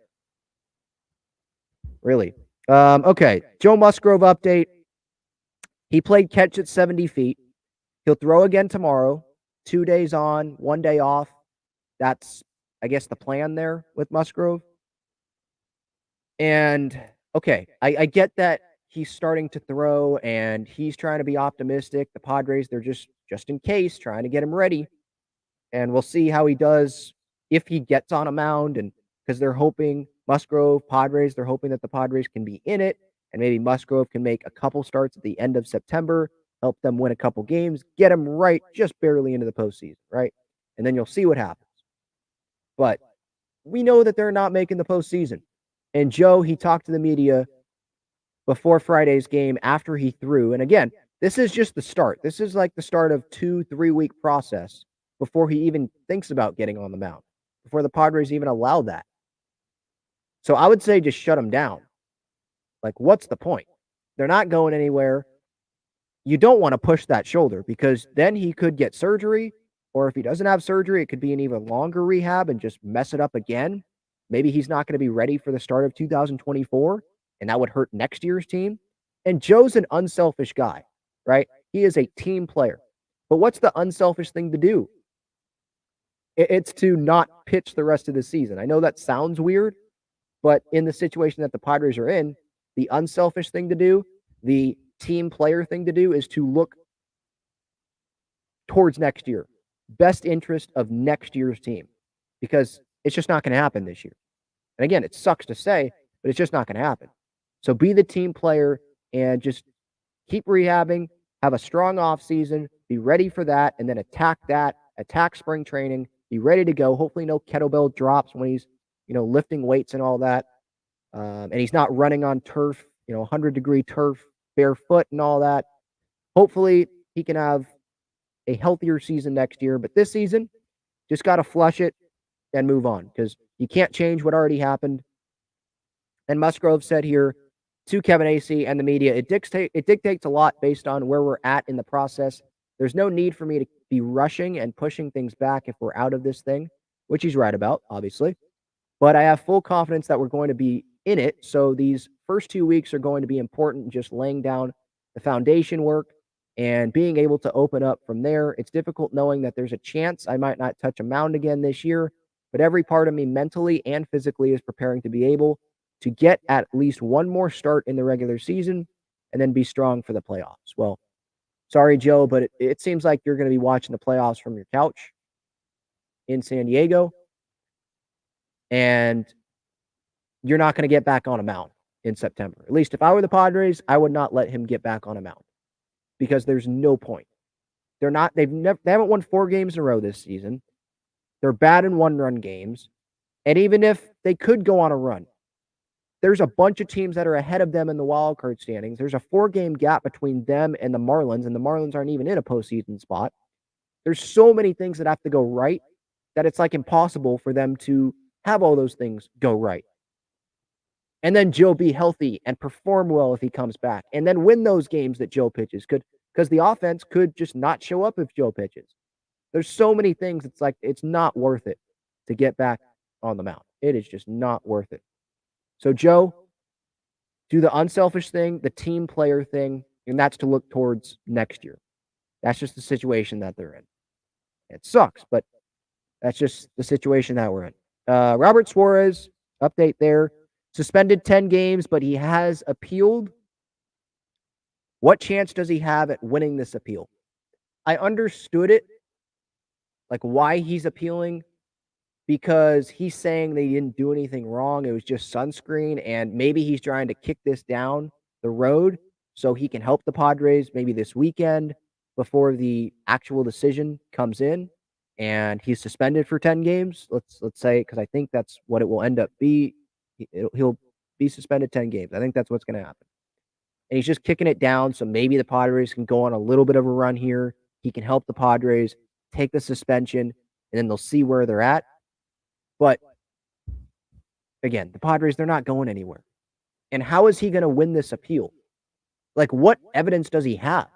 Really. Okay. Joe Musgrove update. He played catch at 70 feet. He'll throw again tomorrow. 2 days on, 1 day off. That's, I guess, the plan there with Musgrove. And, okay, I get that he's starting to throw and he's trying to be optimistic. The Padres, they're just in case, trying to get him ready. And we'll see how he does if he gets on a mound. And because they're hoping Musgrove, Padres, they're hoping that the Padres can be in it. And maybe Musgrove can make a couple starts at the end of September, help them win a couple games, get them right just barely into the postseason, right? And then you'll see what happens. But we know that they're not making the postseason. And Joe, he talked to the media before Friday's game after he threw. And again, this is just the start. This is like the start of 2-3 week process before he even thinks about getting on the mound, before the Padres even allow that. So I would say just shut him down. Like, what's the point? They're not going anywhere. You don't want to push that shoulder because then he could get surgery, or if he doesn't have surgery, it could be an even longer rehab and just mess it up again. Maybe he's not going to be ready for the start of 2024, and that would hurt next year's team. And Joe's an unselfish guy, right? He is a team player. But what's the unselfish thing to do? It's to not pitch the rest of the season. I know that sounds weird, but in the situation that the Padres are in, the unselfish thing to do, the team player thing to do is to look towards next year. Best interest of next year's team, because it's just not going to happen this year. And again, it sucks to say, but it's just not going to happen. So be the team player and just keep rehabbing, have a strong offseason, be ready for that, and then attack spring training, be ready to go. Hopefully no kettlebell drops when he's, lifting weights and all that. And he's not running on turf, 100-degree turf, barefoot and all that. Hopefully he can have a healthier season next year. But this season, just got to flush it and move on because you can't change what already happened. And Musgrove said here to Kevin Acee and the media, it dictates a lot based on where we're at in the process. There's no need for me to be rushing and pushing things back if we're out of this thing, which he's right about, obviously. But I have full confidence that we're going to be in it. So these first 2 weeks are going to be important, just laying down the foundation work and being able to open up from there. It's difficult knowing that there's a chance I might not touch a mound again this year, but every part of me mentally and physically is preparing to be able to get at least one more start in the regular season and then be strong for the playoffs. Well, sorry, Joe, but it seems like you're going to be watching the playoffs from your couch in San Diego. And you're not going to get back on a mound in September. At least if I were the Padres, I would not let him get back on a mound because there's no point. They haven't won 4 games in a row this season. They're bad in one-run games. And even if they could go on a run, there's a bunch of teams that are ahead of them in the wild card standings. There's a 4-game gap between them and the Marlins, and the Marlins aren't even in a postseason spot. There's so many things that have to go right that it's like impossible for them to have all those things go right. And then Joe be healthy and perform well if he comes back. And then win those games that Joe pitches. Because the offense could just not show up if Joe pitches. There's so many things. It's like it's not worth it to get back on the mound. It is just not worth it. So Joe, do the unselfish thing, the team player thing, and that's to look towards next year. That's just the situation that they're in. It sucks, but that's just the situation that we're in. Robert Suarez, update there. Suspended 10 games, but he has appealed. What chance does he have at winning this appeal? I understood it, like why he's appealing, because he's saying they didn't do anything wrong. It was just sunscreen, and maybe he's trying to kick this down the road so he can help the Padres maybe this weekend before the actual decision comes in. And he's suspended for 10 games. Let's say, because I think that's what it will end up be. He'll be suspended 10 games. I think that's what's going to happen. and he's just kicking it down. So maybe the Padres can go on a little bit of a run here. He can help the Padres take the suspension, and then they'll see where they're at. But again, the Padres, they're not going anywhere. And how is he going to win this appeal? Like, what evidence does he have?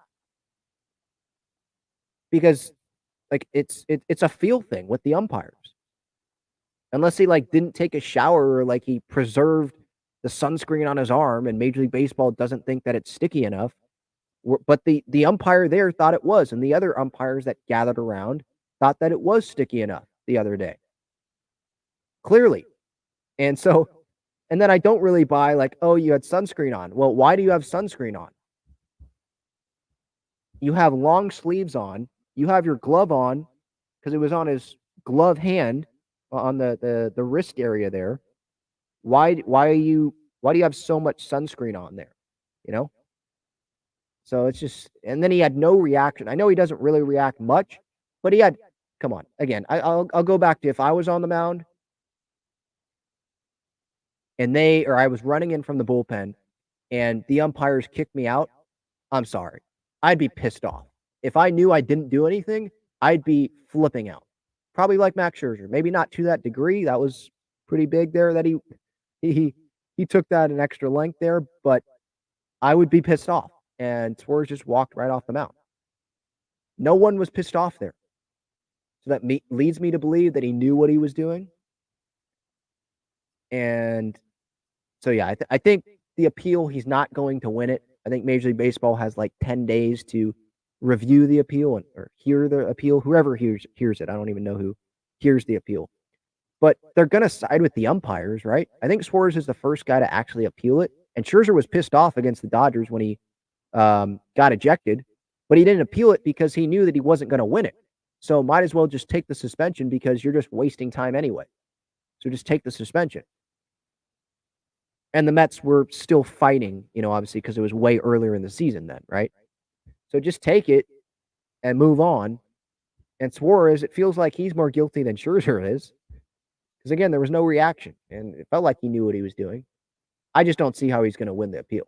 Because like it's a feel thing with the umpires. Unless he like didn't take a shower or like he preserved the sunscreen on his arm and Major League Baseball doesn't think that it's sticky enough. But the umpire there thought it was, and the other umpires that gathered around thought that it was sticky enough the other day. Clearly. And so, and then I don't really buy like, oh, you had sunscreen on. Well, why do you have sunscreen on? You have long sleeves on. You have your glove on because it was on his glove hand on the wrist area there. Why do you have so much sunscreen on there? You know? So it's just, and then he had no reaction. I know he doesn't really react much, but he had, come on, again, I'll go back to if I was on the mound and I was running in from the bullpen and the umpires kicked me out, I'm sorry. I'd be pissed off. If I knew I didn't do anything, I'd be flipping out. Probably like Max Scherzer. Maybe not to that degree. That was pretty big there that he took that an extra length there, but I would be pissed off. And Suarez just walked right off the mound. No one was pissed off there. So that leads me to believe that he knew what he was doing. And so, yeah, I think the appeal, he's not going to win it. I think Major League Baseball has like 10 days to review the appeal or hear the appeal. Whoever hears it. I don't even know who hears the appeal. But they're going to side with the umpires, right? I think Suarez is the first guy to actually appeal it. And Scherzer was pissed off against the Dodgers when he got ejected, but he didn't appeal it because he knew that he wasn't going to win it. So might as well just take the suspension because you're just wasting time anyway. So just take the suspension. And the Mets were still fighting, obviously, because it was way earlier in the season then, right? So just take it and move on. And Suarez, it feels like he's more guilty than Scherzer is. Because, again, there was no reaction. And it felt like he knew what he was doing. I just don't see how he's going to win the appeal.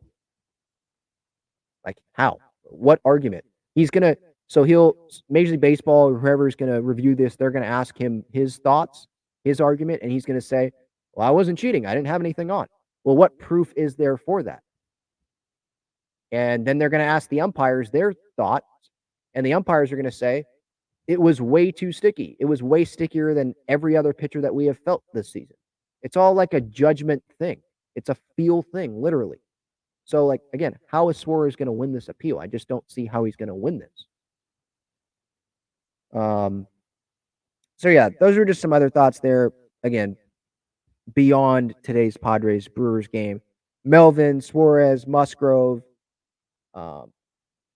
Like, how? What argument? He's going to – so Major League Baseball or whoever is going to review this, they're going to ask him his thoughts, his argument, and he's going to say, well, I wasn't cheating. I didn't have anything on. Well, what proof is there for that? And then they're going to ask the umpires their thoughts, and the umpires are going to say, it was way too sticky. It was way stickier than every other pitcher that we have felt this season. It's all like a judgment thing. It's a feel thing, literally. So, like, again, how is Suarez going to win this appeal? I just don't see how he's going to win this. So, yeah, those are just some other thoughts there. Again, beyond today's Padres Brewers game. Melvin, Suarez, Musgrove.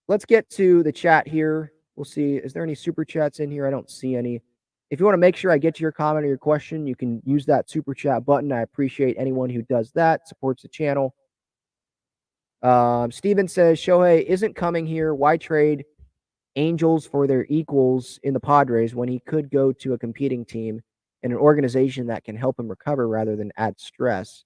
Let's get to the chat here. We'll see. Is there any super chats in here? I don't see any. If you want to make sure I get to your comment or your question, you can use that super chat button. I appreciate anyone who does that, supports the channel. Steven says, Shohei isn't coming here. Why trade Angels for their equals in the Padres when he could go to a competing team and an organization that can help him recover rather than add stress?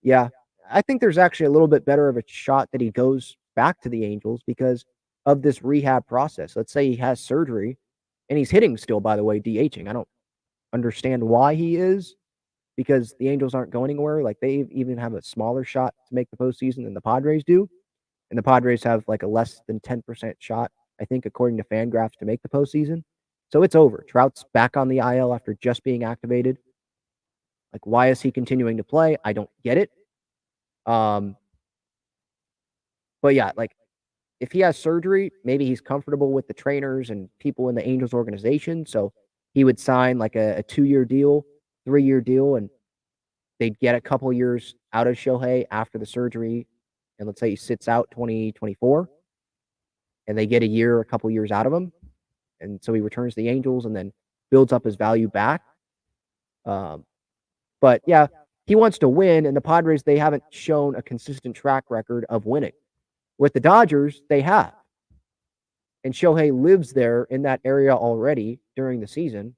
Yeah, I think there's actually a little bit better of a shot that he goes back to the Angels because of this rehab process. Let's say he has surgery and he's hitting still, by the way, DHing. I don't understand why he is because the Angels aren't going anywhere. Like they even have a smaller shot to make the postseason than the Padres do. And the Padres have like a less than 10% shot, I think, according to Fangraphs, to make the postseason. So it's over. Trout's back on the IL after just being activated. Like, why is he continuing to play? I don't get it. But yeah, like if he has surgery, maybe he's comfortable with the trainers and people in the Angels organization. So he would sign like a 2-year deal, 3-year deal, and they'd get a couple years out of Shohei after the surgery. And let's say he sits out 2024 and they get a couple years out of him. And so he returns to the Angels and then builds up his value back. But yeah, he wants to win, and the Padres, they haven't shown a consistent track record of winning. With the Dodgers, they have. And Shohei lives there in that area already during the season.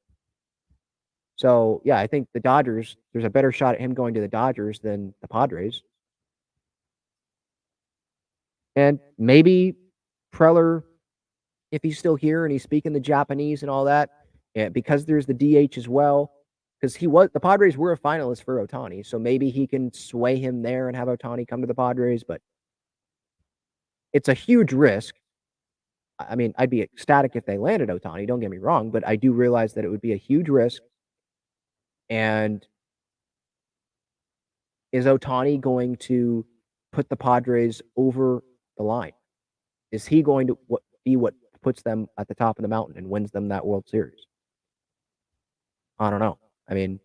So, yeah, I think the Dodgers, there's a better shot at him going to the Dodgers than the Padres. And maybe Preller, if he's still here and he's speaking the Japanese and all that, because there's the DH as well, because the Padres were a finalist for Ohtani, so maybe he can sway him there and have Ohtani come to the Padres, but it's a huge risk. I mean, I'd be ecstatic if they landed Ohtani, don't get me wrong, but I do realize that it would be a huge risk. And is Ohtani going to put the Padres over the line? Is he going to be what puts them at the top of the mountain and wins them that World Series? I don't know. I mean,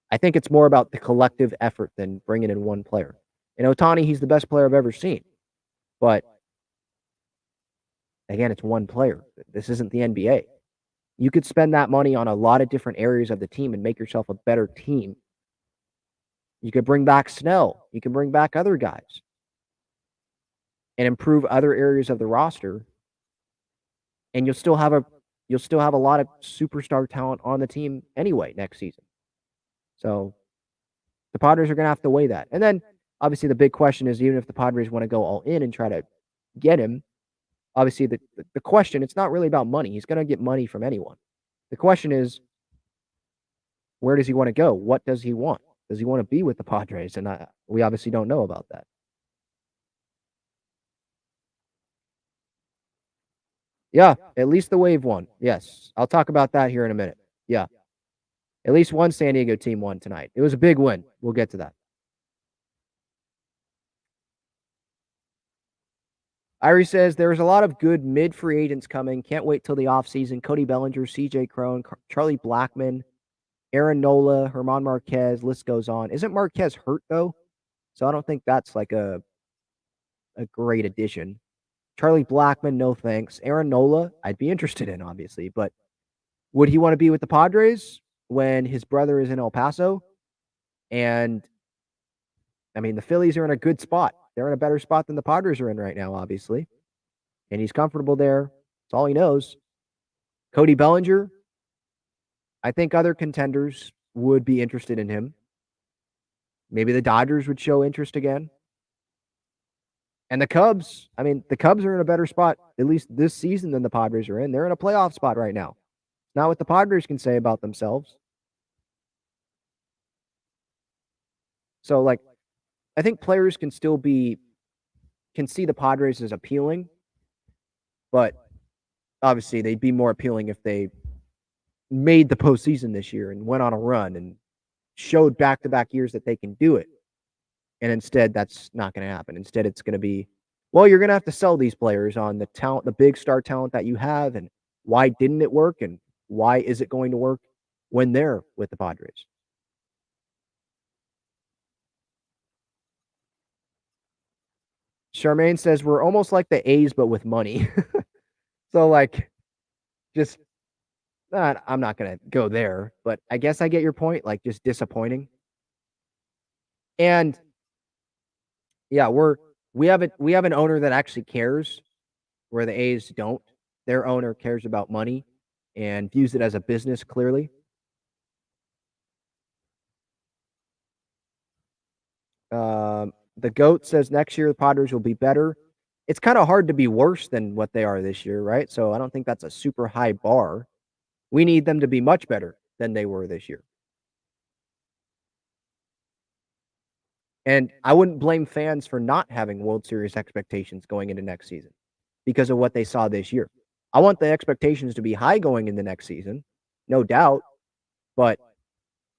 I think it's more about the collective effort than bringing in one player. And Ohtani, he's the best player I've ever seen. But again, it's one player. This isn't the NBA. You could spend that money on a lot of different areas of the team and make yourself a better team. You could bring back Snell. You can bring back other guys and improve other areas of the roster. And you'll still have a lot of superstar talent on the team anyway next season. So the Padres are going to have to weigh that. And then obviously the big question is, even if the Padres want to go all in and try to get him, obviously the question, it's not really about money. He's going to get money from anyone. The question is, where does he want to go? What does he want? Does he want to be with the Padres? And we obviously don't know about that. Yeah, at least the Wave won. Yes, I'll talk about that here in a minute. Yeah. At least one San Diego team won tonight. It was a big win. We'll get to that. Irie says there's a lot of good mid-free agents coming. Can't wait till the offseason. Cody Bellinger, CJ Crone, Charlie Blackmon, Aaron Nola, Herman Marquez, list goes on. Isn't Marquez hurt, though? So I don't think that's like a great addition. Charlie Blackmon, no thanks. Aaron Nola, I'd be interested in, obviously. But would he want to be with the Padres when his brother is in El Paso? And, I mean, the Phillies are in a good spot. They're in a better spot than the Padres are in right now, obviously. And he's comfortable there. That's all he knows. Cody Bellinger, I think other contenders would be interested in him. Maybe the Dodgers would show interest again. And the Cubs, I mean, the Cubs are in a better spot, at least this season, than the Padres are in. They're in a playoff spot right now. Not what the Padres can say about themselves. So, like, I think players can see the Padres as appealing, but obviously they'd be more appealing if they made the postseason this year and went on a run and showed back-to-back years that they can do it. And instead, that's not going to happen. Instead, it's going to be, well, you're going to have to sell these players on the talent, the big star talent that you have, and why didn't it work, and why is it going to work when they're with the Padres? Charmaine says we're almost like the A's, but with money. So, like, just, I'm not going to go there, but I guess I get your point, like, just disappointing. And yeah, we have an owner that actually cares, where the A's don't. Their owner cares about money and views it as a business, clearly. The GOAT says next year the Padres will be better. It's kind of hard to be worse than what they are this year, right? So I don't think that's a super high bar. We need them to be much better than they were this year. And I wouldn't blame fans for not having World Series expectations going into next season because of what they saw this year. I want the expectations to be high going into next season, no doubt. But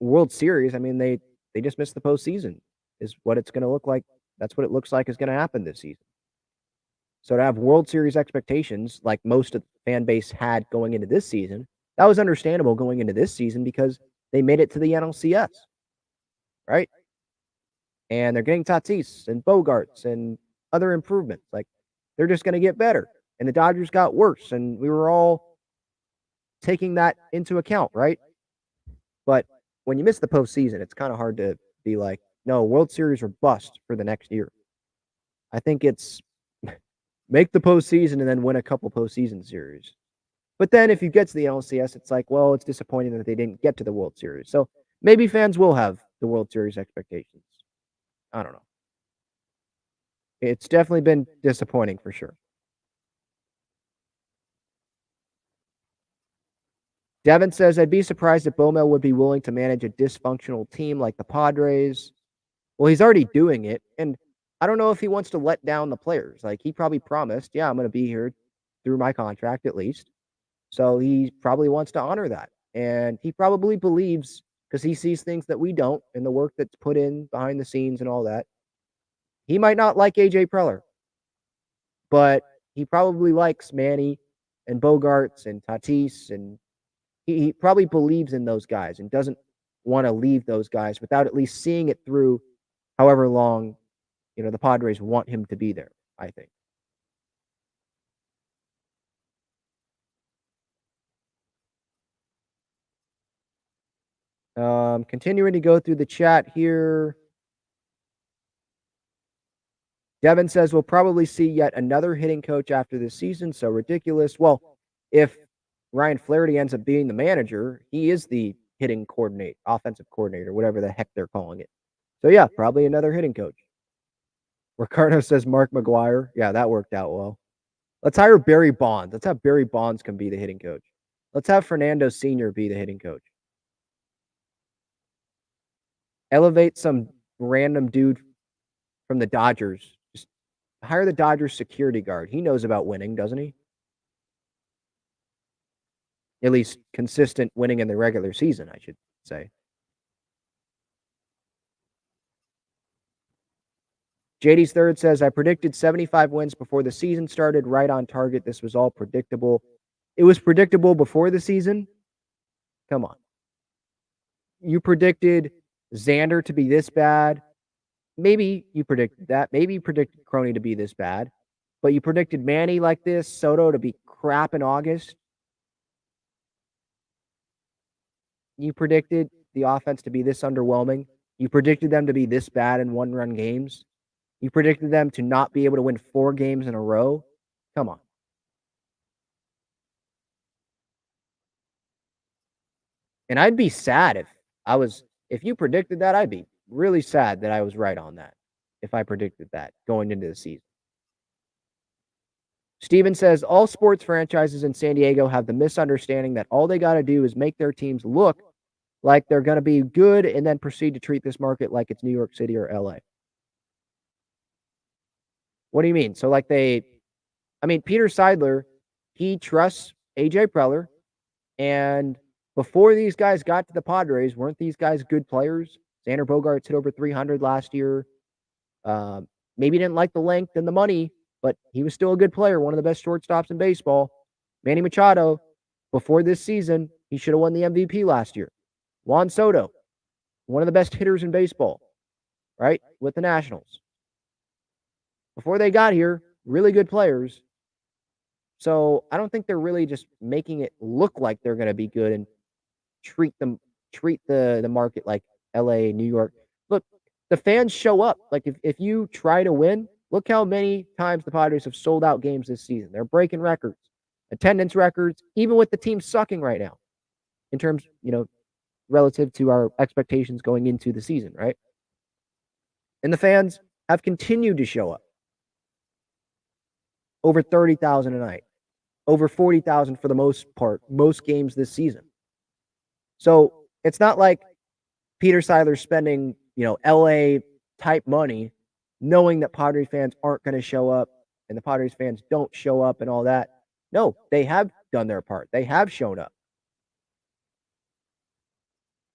World Series, I mean, they just missed the postseason, is what it's going to look like. That's what it looks like is going to happen this season. So to have World Series expectations like most of the fan base had going into this season, that was understandable going into this season because they made it to the NLCS, right? And they're getting Tatis and Bogarts and other improvements. Like, they're just going to get better. And the Dodgers got worse, and we were all taking that into account, right? But when you miss the postseason, it's kind of hard to be like, no, World Series or bust for the next year. I think it's make the postseason and then win a couple postseason series. But then if you get to the NLCS, it's like, well, it's disappointing that they didn't get to the World Series. So maybe fans will have the World Series expectations. I don't know. It's definitely been disappointing for sure. Devin says, I'd be surprised if Bomel would be willing to manage a dysfunctional team like the Padres. Well, he's already doing it, and I don't know if he wants to let down the players. Like, he probably promised, yeah, I'm going to be here through my contract at least. So he probably wants to honor that. And he probably believes, because he sees things that we don't and the work that's put in behind the scenes and all that. He might not like AJ Preller, but he probably likes Manny and Bogarts and Tatis, and he probably believes in those guys and doesn't want to leave those guys without at least seeing it through however long, the Padres want him to be there, I think. Continuing to go through the chat here. Devin says we'll probably see yet another hitting coach after this season. So ridiculous. Well, if Ryan Flaherty ends up being the manager, he is the hitting offensive coordinator, whatever the heck they're calling it. So yeah, probably another hitting coach. Ricardo says Mark McGuire. Yeah, that worked out well. Let's hire Barry Bonds. Let's have Barry Bonds can be the hitting coach. Let's have Fernando Sr. be the hitting coach. Elevate some random dude from the Dodgers. Just hire the Dodgers security guard. He knows about winning, doesn't he? At least consistent winning in the regular season, I should say. JD's third says, I predicted 75 wins before the season started, right on target. This was all predictable. It was predictable before the season? Come on. You predicted Xander to be this bad. Maybe you predicted that. Maybe you predicted Crony to be this bad. But you predicted Manny like this, Soto to be crap in August. You predicted the offense to be this underwhelming. You predicted them to be this bad in one-run games. You predicted them to not be able to win 4 games in a row. Come on. And I'd be sad if you predicted that, I'd be really sad that I was right on that. If I predicted that going into the season. Steven says all sports franchises in San Diego have the misunderstanding that all they got to do is make their teams look like they're going to be good and then proceed to treat this market like it's New York City or LA. What do you mean? So Peter Seidler, he trusts AJ Preller, and before these guys got to the Padres, weren't these guys good players? Xander Bogaerts hit over 300 last year. Maybe didn't like the length and the money, but he was still a good player, one of the best shortstops in baseball. Manny Machado, before this season, he should have won the MVP last year. Juan Soto, one of the best hitters in baseball, right, with the Nationals. Before they got here, really good players. So I don't think they're really just making it look like they're going to be good and treat the market like LA, New York. Look, the fans show up. Like if you try to win, look how many times the Padres have sold out games this season. They're breaking records, attendance records, even with the team sucking right now in terms, relative to our expectations going into the season, right? And the fans have continued to show up. Over 30,000 a night, over 40,000 for the most part, most games this season. So it's not like Peter Seidler's spending, LA type money, knowing that Padres fans aren't going to show up and the Padres fans don't show up and all that. No, they have done their part. They have shown up.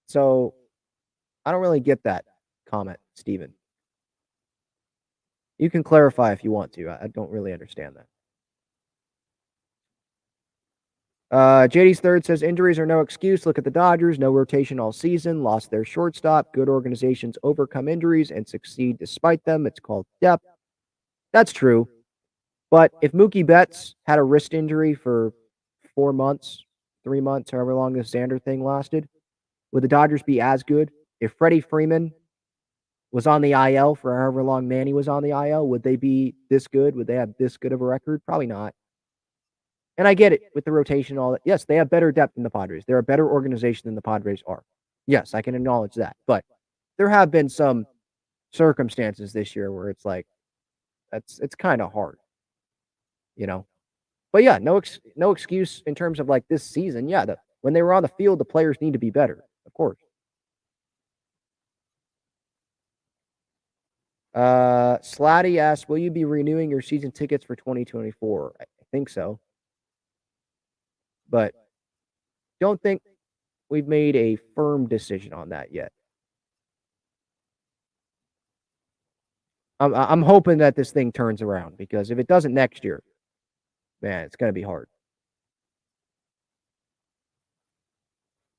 So I don't really get that comment, Steven. You can clarify if you want to. I don't really understand that. JD's third says injuries are no excuse. Look at the Dodgers. No rotation all season. Lost their shortstop. Good organizations overcome injuries and succeed despite them. It's called depth. That's true. But if Mookie Betts had a wrist injury for 4 months, 3 months, however long this Xander thing lasted, would the Dodgers be as good? If Freddie Freeman was on the IL for however long Manny was on the IL, would they be this good? Would they have this good of a record? Probably not. And I get it with the rotation and all that. Yes, they have better depth than the Padres. They're a better organization than the Padres are. Yes, I can acknowledge that. But there have been some circumstances this year where it's like, It's kind of hard, you know. But yeah, no excuse in terms of like this season. Yeah, when they were on the field, the players need to be better, of course. Slatty asked, "Will you be renewing your season tickets for 2024?" I think so, but don't think we've made a firm decision on that yet. I'm hoping that this thing turns around because if it doesn't next year, man, it's going to be hard.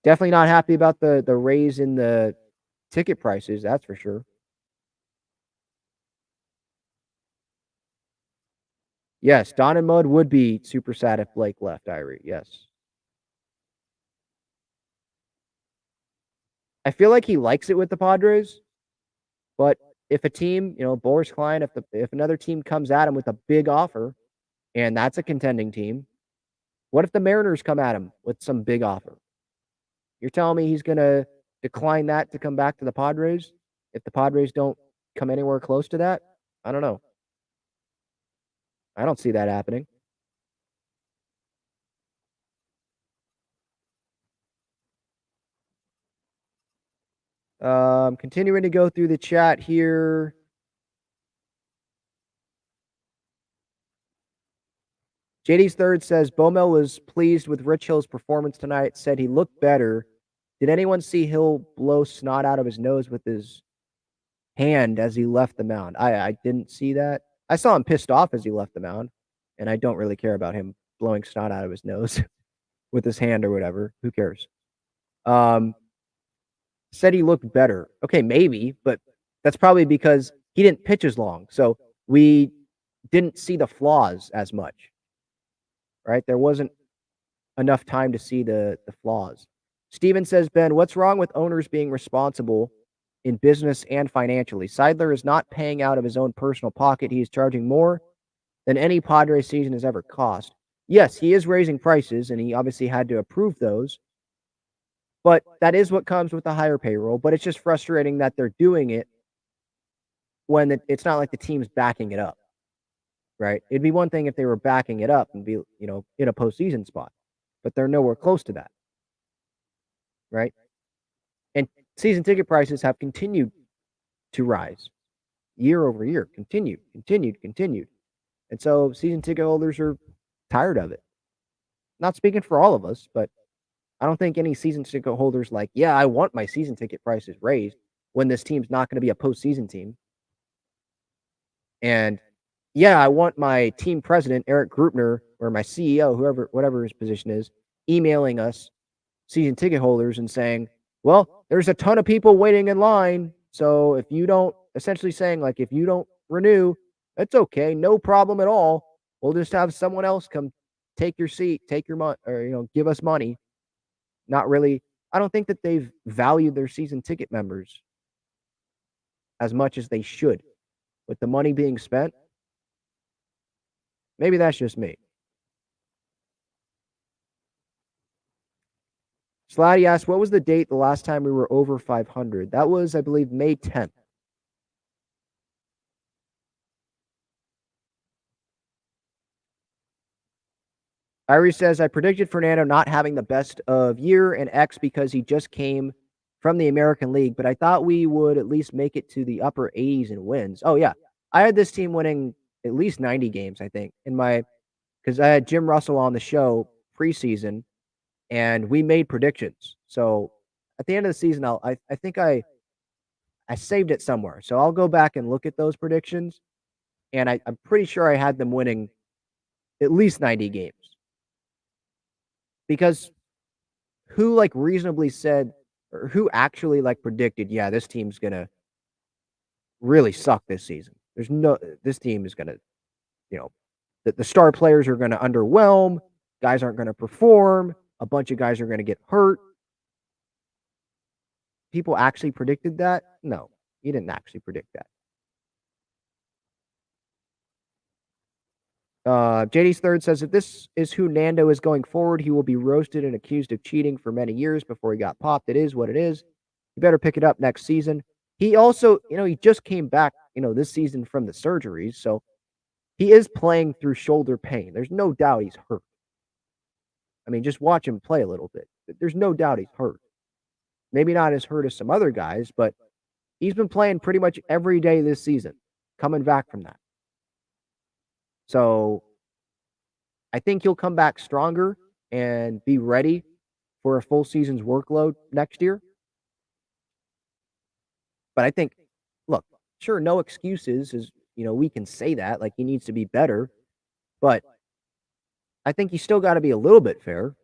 Definitely not happy about the raise in the ticket prices, that's for sure. Yes, Don and Mud would be super sad if Blake left, Irie. Yes. I feel like he likes it with the Padres, but if a team, Boris Klein, if another team comes at him with a big offer, and that's a contending team, what if the Mariners come at him with some big offer? You're telling me he's going to decline that to come back to the Padres if the Padres don't come anywhere close to that? I don't know. I don't see that happening. Continuing to go through the chat here. JD's third says Bomel was pleased with Rich Hill's performance tonight, said he looked better. Did anyone see Hill blow snot out of his nose with his hand as he left the mound? I didn't see that. I saw him pissed off as he left the mound, and I don't really care about him blowing snot out of his nose with his hand or whatever. Who cares? Said he looked better. Okay, maybe, but that's probably because he didn't pitch as long. So we didn't see the flaws as much, right? There wasn't enough time to see the flaws. Steven says, Ben, what's wrong with owners being responsible in business and financially? Seidler is not paying out of his own personal pocket. He is charging more than any Padres season has ever cost. Yes, he is raising prices, and he obviously had to approve those. But that is what comes with the higher payroll. But it's just frustrating that they're doing it when it's not like the team's backing it up, right? It'd be one thing if they were backing it up and be, in a postseason spot. But they're nowhere close to that, right? And season ticket prices have continued to rise year over year, continued. And so season ticket holders are tired of it. Not speaking for all of us, but I don't think any season ticket holders like, yeah, I want my season ticket prices raised when this team's not going to be a postseason team. And yeah, I want my team president, Eric Grupner, or my CEO, whatever his position is, emailing us season ticket holders and saying, well, there's a ton of people waiting in line. So if you don't, essentially saying like, if you don't renew, it's okay. No problem at all. We'll just have someone else come take your seat, take your money, or, give us money. Not really. I don't think that they've valued their season ticket members as much as they should. With the money being spent, maybe that's just me. Slatty asked, what was the date the last time we were over 500? That was, I believe, May 10th. Irie says, I predicted Fernando not having the best of year and X because he just came from the American League, but I thought we would at least make it to the upper 80s in wins. Oh, yeah. I had this team winning at least 90 games, I think, because I had Jim Russell on the show preseason, and we made predictions. So at the end of the season, I think I saved it somewhere. So I'll go back and look at those predictions, and I'm pretty sure I had them winning at least 90 games. Because who reasonably said, or who actually predicted, yeah, this team's going to really suck this season. This team is going to, the star players are going to underwhelm. Guys aren't going to perform. A bunch of guys are going to get hurt. People actually predicted that? No, you didn't actually predict that. JD's third says, if this is who Nando is going forward, he will be roasted and accused of cheating for many years before he got popped. It is what it is. You better pick it up next season. He also, he just came back, this season from the surgeries. So he is playing through shoulder pain. There's no doubt he's hurt. I mean, just watch him play a little bit. There's no doubt he's hurt. Maybe not as hurt as some other guys, but he's been playing pretty much every day this season, coming back from that. So I think he'll come back stronger and be ready for a full season's workload next year. But I think, look, sure, no excuses is, we can say that, like he needs to be better. But I think you still got to be a little bit fair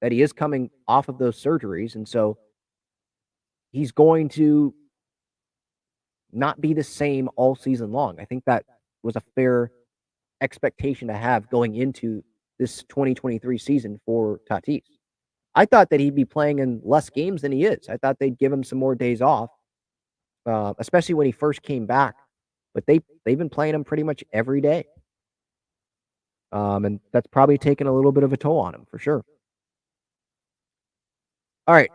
that he is coming off of those surgeries. And so he's going to not be the same all season long. I think that was a fair expectation to have going into this 2023 season for Tatis. I thought that he'd be playing in less games than he is. I thought they'd give him some more days off, especially when he first came back. But they've been playing him pretty much every day. And that's probably taken a little bit of a toll on him for sure. All right.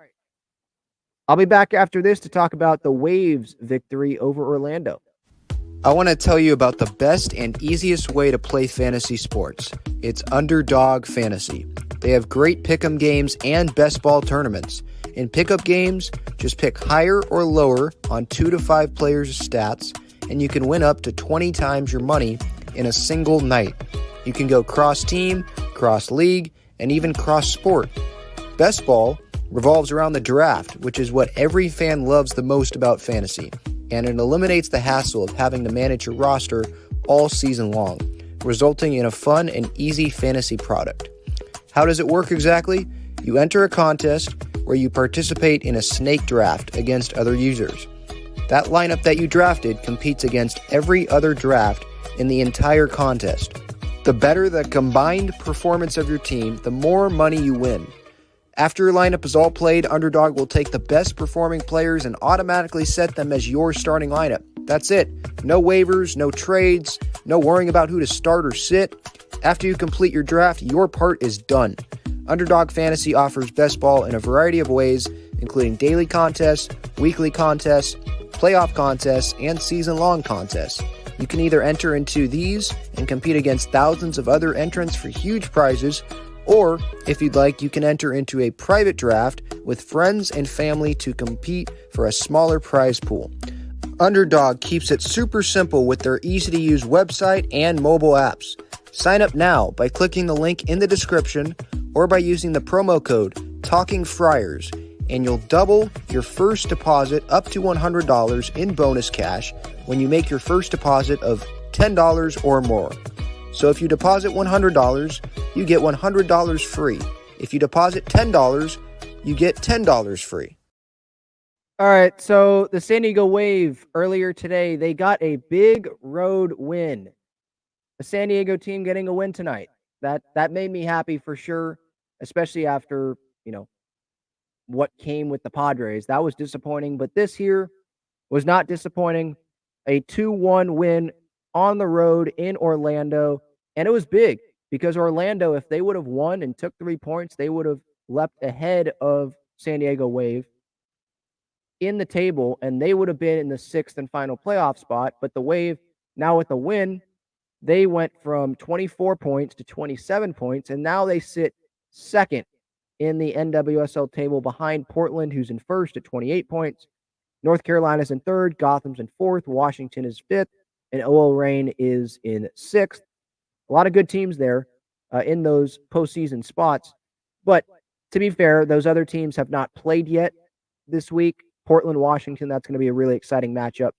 I'll be back after this to talk about the Waves' victory over Orlando. I want to tell you about the best and easiest way to play fantasy sports. It's Underdog Fantasy. They have great pick'em games and best ball tournaments. In pickup games, just pick higher or lower on 2 to 5 players' stats, and you can win up to 20 times your money in a single night. You can go cross-team, cross-league, and even cross-sport. Best ball revolves around the draft, which is what every fan loves the most about fantasy, and it eliminates the hassle of having to manage your roster all season long, resulting in a fun and easy fantasy product. How does it work exactly? You enter a contest where you participate in a snake draft against other users. That lineup that you drafted competes against every other draft in the entire contest. The better the combined performance of your team, the more money you win. After your lineup is all played, Underdog will take the best performing players and automatically set them as your starting lineup. That's it. No waivers, no trades, no worrying about who to start or sit. After you complete your draft, your part is done. Underdog Fantasy offers best ball in a variety of ways, including daily contests, weekly contests, playoff contests, and season-long contests. You can either enter into these and compete against thousands of other entrants for huge prizes, or, if you'd like, you can enter into a private draft with friends and family to compete for a smaller prize pool. Underdog keeps it super simple with their easy-to-use website and mobile apps. Sign up now by clicking the link in the description or by using the promo code TALKINGFRIARS, and you'll double your first deposit up to $100 in bonus cash when you make your first deposit of $10 or more. So if you deposit $100, you get $100 free. If you deposit $10, you get $10 free. All right, so the San Diego Wave earlier today, they got a big road win. The San Diego team getting a win tonight. That made me happy for sure, especially after, what came with the Padres. That was disappointing, but this here was not disappointing. A 2-1 win on the road in Orlando, and it was big because Orlando, if they would have won and took 3 points, they would have leapt ahead of San Diego Wave in the table, and they would have been in the 6th and final playoff spot. But the Wave, now with a win, they went from 24 points to 27 points, and now they sit second in the NWSL table behind Portland, who's in first at 28 points. North Carolina's in third, Gotham's in fourth, Washington is fifth, and OL Reign is in sixth. A lot of good teams there in those postseason spots. But to be fair, those other teams have not played yet this week. Portland, Washington, that's going to be a really exciting matchup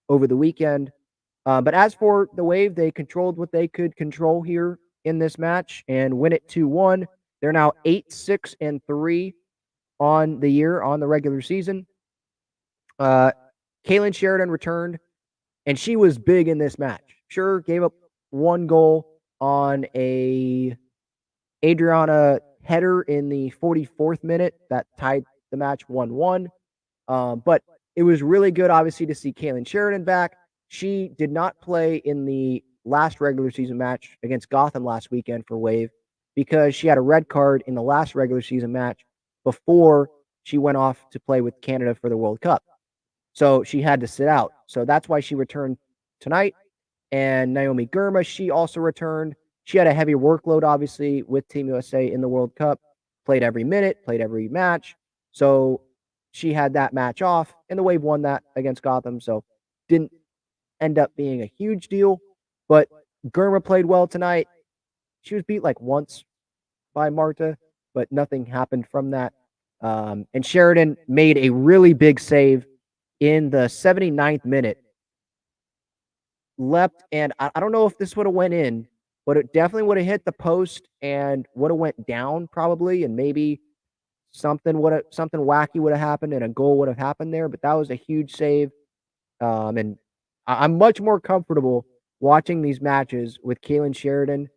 over the weekend. But as for the Wave, they controlled what they could control here in this match and win it 2-1. They're now 8-6-3 on the year, on the regular season. Kaylin Sheridan returned, and she was big in this match. Sure, gave up 1 goal on a Adriana header in the 44th minute that tied the match 1-1. But it was really good, obviously, to see Kaylin Sheridan back. She did not play in the last regular season match against Gotham last weekend for Wave because she had a red card in the last regular season match before she went off to play with Canada for the World Cup. So she had to sit out. So that's why she returned tonight. And Naomi Girma, she also returned. She had a heavy workload, obviously, with Team USA in the World Cup. Played every minute, played every match. So she had that match off, and the Wave won that against Gotham. So didn't end up being a huge deal. But Girma played well tonight. She was beat like once by Marta, but nothing happened from that. And Sheridan made a really big save in the 79th minute. Leapt, and I don't know if this would have went in, but it definitely would have hit the post and would have went down probably, and maybe something wacky would have happened and a goal would have happened there. But that was a huge save. And I'm much more comfortable watching these matches with Kaylin Sheridan,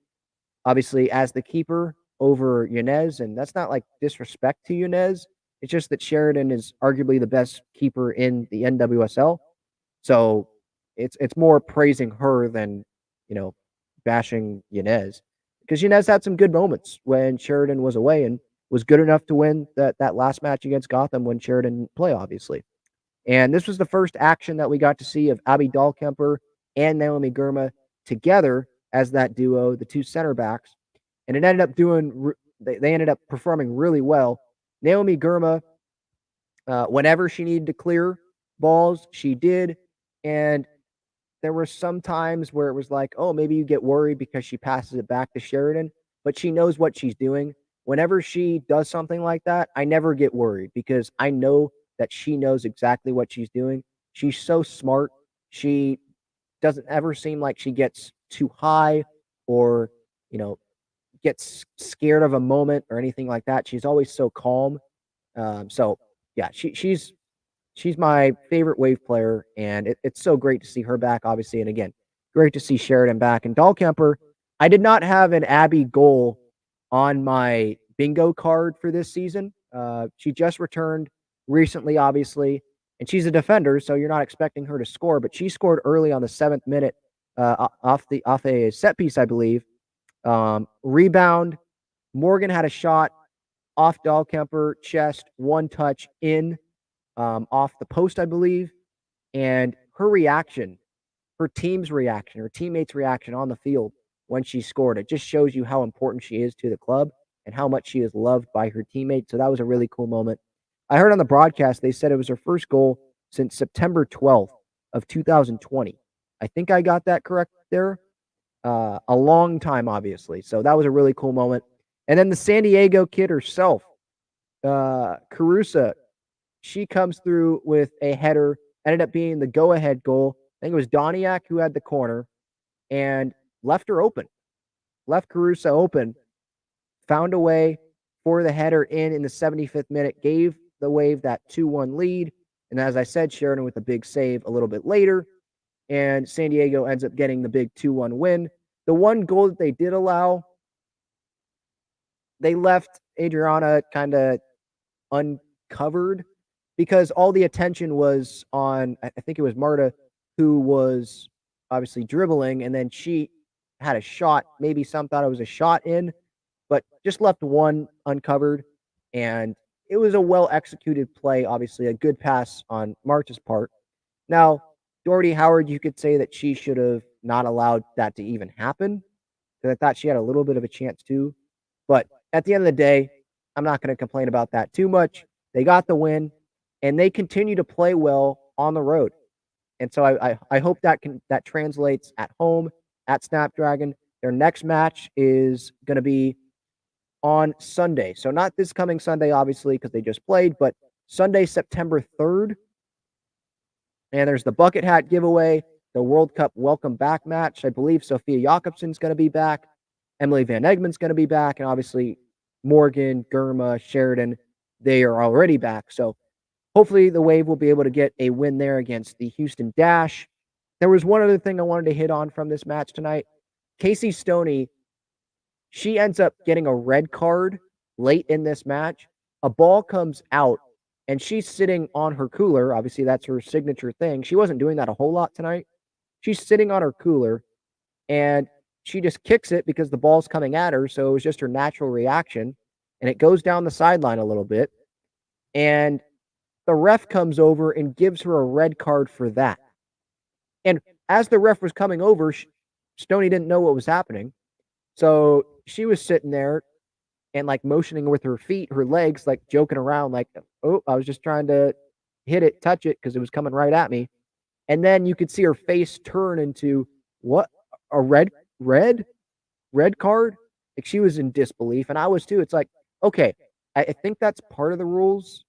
obviously, as the keeper over Yanez. And that's not like disrespect to Yanez. It's just that Sheridan is arguably the best keeper in the NWSL. So it's more praising her than, bashing Yanez. Because Yanez had some good moments when Sheridan was away and was good enough to win that last match against Gotham when Sheridan didn't play, obviously. And this was the first action that we got to see of Abby Dahlkemper and Naomi Girma together as that duo, the two center backs. And it ended up they ended up performing really well. Naomi Girma, whenever she needed to clear balls, she did. And there were some times where it was like, oh, maybe you get worried because she passes it back to Sheridan, but she knows what she's doing. Whenever she does something like that, I never get worried because I know that she knows exactly what she's doing. She's so smart. She doesn't ever seem like she gets too high or, gets scared of a moment or anything like that. She's always so calm. So yeah, she's my favorite Wave player, and it's so great to see her back, obviously. And again, great to see Sheridan back. And Dahlkemper, I did not have an Abby goal on my bingo card for this season. She just returned recently, obviously, and she's a defender, so you're not expecting her to score. But she scored early on the 7th minute off a set piece, I believe. Rebound. Morgan had a shot off Dahlkemper, chest, one touch in. Off the post, I believe. And her reaction, her team's reaction, her teammates' reaction on the field when she scored, it just shows you how important she is to the club and how much she is loved by her teammates. So that was a really cool moment. I heard on the broadcast, they said it was her first goal since September 12th of 2020. I think I got that correct there. A long time, obviously. So that was a really cool moment. And then the San Diego kid herself, Carusa, she comes through with a header, ended up being the go-ahead goal. I think it was Doniak who had the corner and left her open, left Carusa open, found a way for the header in the 75th minute, gave the Wave that 2-1 lead. And as I said, Sheridan with a big save a little bit later, and San Diego ends up getting the big 2-1 win. The one goal that they did allow, they left Adriana kind of uncovered because all the attention was on, I think it was Marta, who was obviously dribbling, and then she had a shot. Maybe some thought it was a shot in, but just left one uncovered. And it was a well-executed play, obviously, a good pass on Marta's part. Now, Doherty Howard, you could say that she should have not allowed that to even happen, because I thought she had a little bit of a chance too. But at the end of the day, I'm not going to complain about that too much. They got the win, and they continue to play well on the road. And so I hope that translates at home at Snapdragon. Their next match is going to be on Sunday. So not this coming Sunday, obviously, because they just played, but Sunday, September 3rd. And there's the bucket hat giveaway, the World Cup welcome back match. I believe Sophia Jakobsen's going to be back. Emily Van Egmon's going to be back. And obviously Morgan, Girma, Sheridan, they are already back. So hopefully the Wave will be able to get a win there against the Houston Dash. There was one other thing I wanted to hit on from this match tonight. Casey Stoney, she ends up getting a red card late in this match. A ball comes out, and she's sitting on her cooler. Obviously, that's her signature thing. She wasn't doing that a whole lot tonight. She's sitting on her cooler, and she just kicks it because the ball's coming at her, so it was just her natural reaction, and it goes down the sideline a little bit, and the ref comes over and gives her a red card for that. And as the ref was coming over, Stoney didn't know what was happening. So she was sitting there and like motioning with her feet, her legs, like joking around, like, oh, I was just trying to hit it, touch it, because it was coming right at me. And then you could see her face turn into, what, a red card? Like, she was in disbelief, and I was too. It's like, okay, I think that's part of the rules,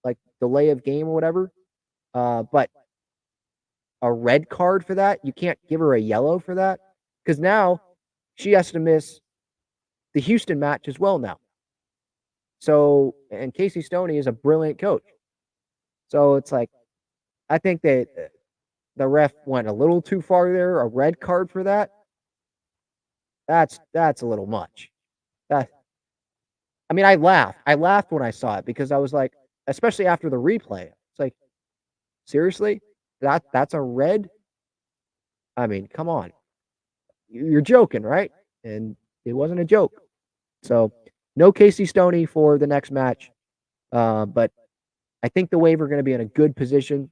like delay of game or whatever. But a red card for that, you can't give her a yellow for that, because now she has to miss the Houston match as well now. So, and Casey Stoney is a brilliant coach. So it's like, I think that the ref went a little too far there. A red card for that, that's a little much. I mean, I laughed when I saw it, because I was like, especially after the replay, it's like, seriously, that's a red? I mean, come on, you're joking, right? And it wasn't a joke. So no Casey Stoney for the next match, but I think the Wave are going to be in a good position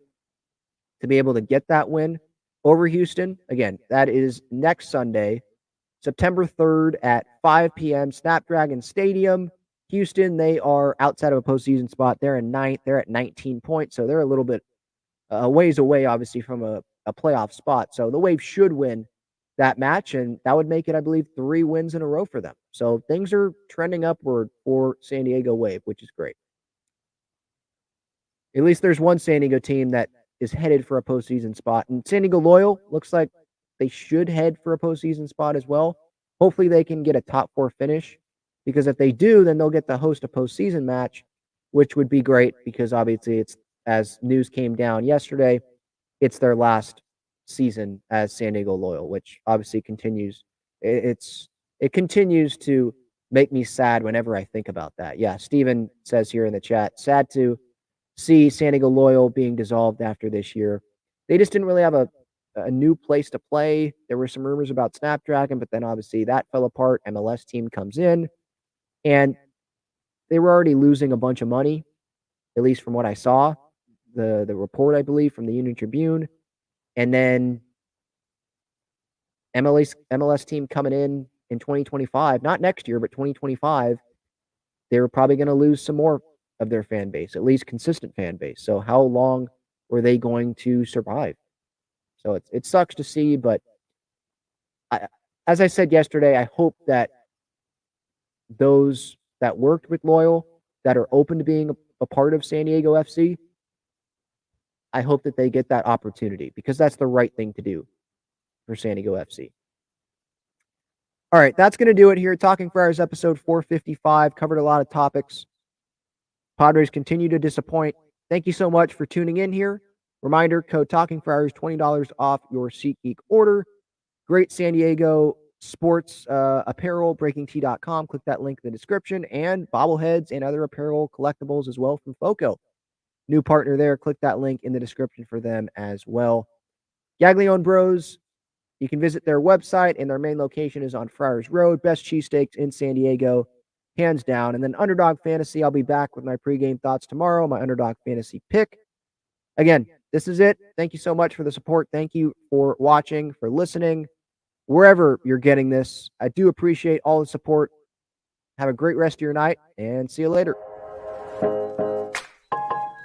to be able to get that win over Houston. Again, that is next Sunday, September 3rd at 5 p.m. Snapdragon Stadium. Houston, they are outside of a postseason spot. They're in ninth. They're at 19 points, so they're a little bit a ways away, obviously, from a playoff spot. So the Wave should win that match, and that would make it, I believe, 3 wins in a row for them. So things are trending upward for San Diego Wave, which is great. At least there's one San Diego team that is headed for a postseason spot. And San Diego Loyal looks like they should head for a postseason spot as well. Hopefully they can get a top 4 finish, because if they do, then they'll get to host a postseason match, which would be great, because obviously it's, as news came down yesterday, it's their last season as San Diego Loyal, which obviously continues. It continues to make me sad whenever I think about that. Yeah, Steven says here in the chat, sad to see San Diego Loyal being dissolved after this year. They just didn't really have a new place to play. There were some rumors about Snapdragon, but then obviously that fell apart. MLS team comes in, and they were already losing a bunch of money, at least from what I saw. The report, I believe, from the Union Tribune. And then MLS team coming in 2025, not next year, but 2025, they were probably going to lose some more of their fan base, at least consistent fan base. So how long were they going to survive? So it sucks to see, but as I said yesterday, I hope that those that worked with Loyal, that are open to being a part of San Diego FC, I hope that they get that opportunity, because that's the right thing to do for San Diego FC. All right, that's going to do it here. Talking Friars episode 455. Covered a lot of topics. Padres continue to disappoint. Thank you so much for tuning in here. Reminder, code Talking Friars, $20 off your SeatGeek order. Great San Diego sports apparel, breakingtea.com. Click that link in the description. And bobbleheads and other apparel collectibles as well from FOCO. New partner there. Click that link in the description for them as well. Gaglione Bros, you can visit their website, and their main location is on Friars Road. Best cheesesteaks in San Diego, hands down. And then Underdog Fantasy, I'll be back with my pregame thoughts tomorrow, my Underdog Fantasy pick. Again, this is it. Thank you so much for the support. Thank you for watching, for listening, wherever you're getting this. I do appreciate all the support. Have a great rest of your night, and see you later.